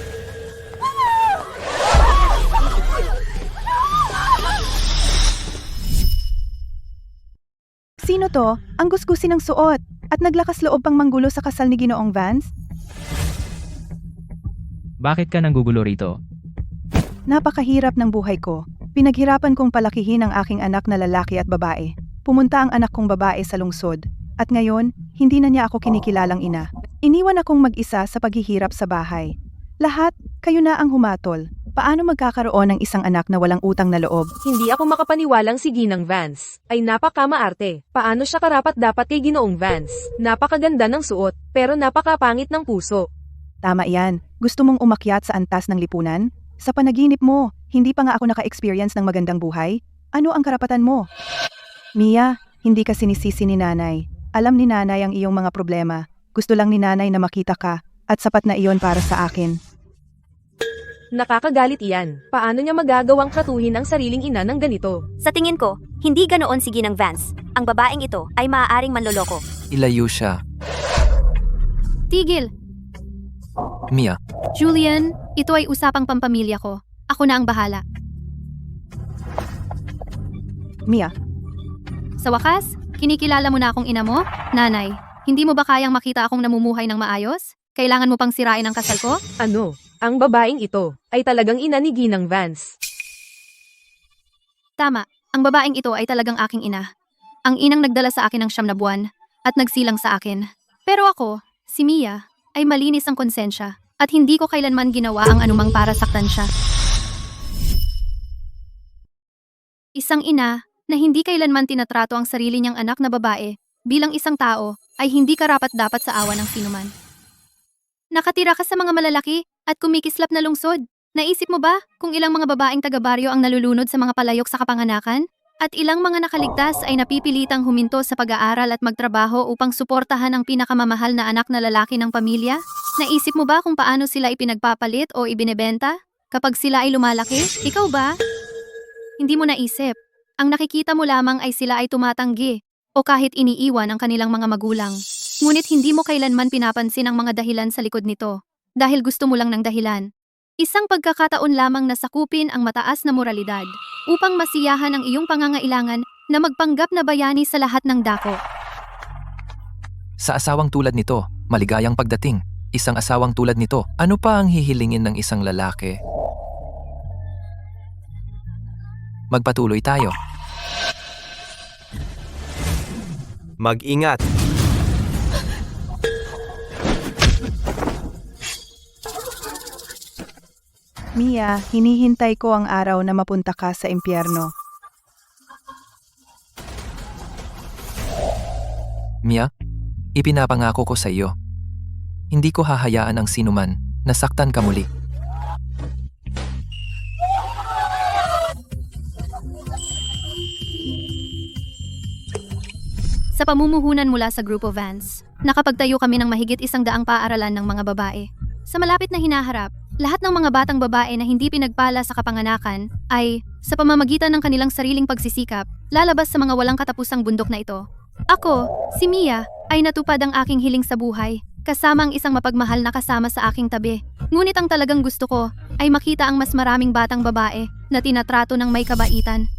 Sino to? Ang gusgusin ng suot at naglakas loob pang manggulo sa kasal ni Ginoong Vance? Bakit ka nanggugulo rito? Napakahirap ng buhay ko. Pinaghirapan kong palakihin ang aking anak na lalaki at babae. Pumunta ang anak kong babae sa lungsod. At ngayon, hindi na niya ako kinikilalang ina. Iniwan akong mag-isa sa paghihirap sa bahay. Lahat, kayo na ang humatol. Paano magkakaroon ng isang anak na walang utang na loob? Hindi ako makapaniwalang si Ginang Vance ay napakamaarte. Paano siya karapat dapat kay Ginoong Vance? Napakaganda ng suot, pero napakapangit ng puso. Tama yan. Gusto mong umakyat sa antas ng lipunan? Sa panaginip mo, hindi pa nga ako naka-experience ng magandang buhay? Ano ang karapatan mo? Mia, hindi ka sinisisi ni nanay. Alam ni nanay ang iyong mga problema. Gusto lang ni nanay na makita ka, at sapat na iyon para sa akin. Nakakagalit iyan. Paano niya magagawang tratuhin ang sariling ina ng ganito? Sa tingin ko, hindi ganoon si Ginang Vance. Ang babaeng ito ay maaaring manloloko. Ilayo siya. Tigil! Mia, Julian, ito ay usapang pampamilya ko. Ako na ang bahala. Mia, Sa wakas, kinikilala mo na akong ina mo? Nanay, hindi mo ba kayang makita akong namumuhay ng maayos? Kailangan mo pang sirain ang kasal ko? Ano? Ang babaeng ito ay talagang ina ni Ginang Vance. Tama, ang babaeng ito ay talagang aking ina. Ang inang nagdala sa akin ng 9 na buwan at nagsilang sa akin. Pero ako, si Mia, ay malinis ang konsensya at hindi ko kailanman ginawa ang anumang para saktan siya. Isang ina na hindi kailanman tinatrato ang sarili niyang anak na babae bilang isang tao ay hindi karapat-dapat sa awa ng sinuman. Nakatira ka sa mga malalaki at kumikislap na lungsod. Naisip mo ba kung ilang mga babaeng taga-baryo ang nalulunod sa mga palayok sa kapanganakan? At ilang mga nakaligtas ay napipilitang huminto sa pag-aaral at magtrabaho upang suportahan ang pinakamamahal na anak na lalaki ng pamilya? Naisip mo ba kung paano sila ipinagpapalit o ibinebenta kapag sila ay lumalaki? Ikaw ba? Hindi mo naisip. Ang nakikita mo lamang ay sila ay tumatanggi o kahit iniiwan ang kanilang mga magulang. Ngunit hindi mo kailanman pinapansin ang mga dahilan sa likod nito dahil gusto mo lang ng dahilan. Isang pagkakataon lamang na sakupin ang mataas na moralidad upang masiyahan ang iyong pangangailangan na magpanggap na bayani sa lahat ng dako. Sa asawang tulad nito, maligayang pagdating. Isang asawang tulad nito, ano pa ang hihilingin ng isang lalaki? Magpatuloy tayo. Mag-ingat. Mia, hinihintay ko ang araw na mapunta ka sa impyerno. Mia, ipinapangako ko sa iyo. Hindi ko hahayaan ang sinuman na saktan ka muli. Sa pamumuhunan mula sa Grupo Vance, nakapagtayo kami ng mahigit 100 paaralan ng mga babae. Sa malapit na hinaharap, lahat ng mga batang babae na hindi pinagpala sa kapanganakan ay, sa pamamagitan ng kanilang sariling pagsisikap, lalabas sa mga walang katapusang bundok na ito. Ako, si Mia, ay natupad ang aking hiling sa buhay, kasama ang isang mapagmahal na kasama sa aking tabi. Ngunit ang talagang gusto ko ay makita ang mas maraming batang babae na tinatrato ng may kabaitan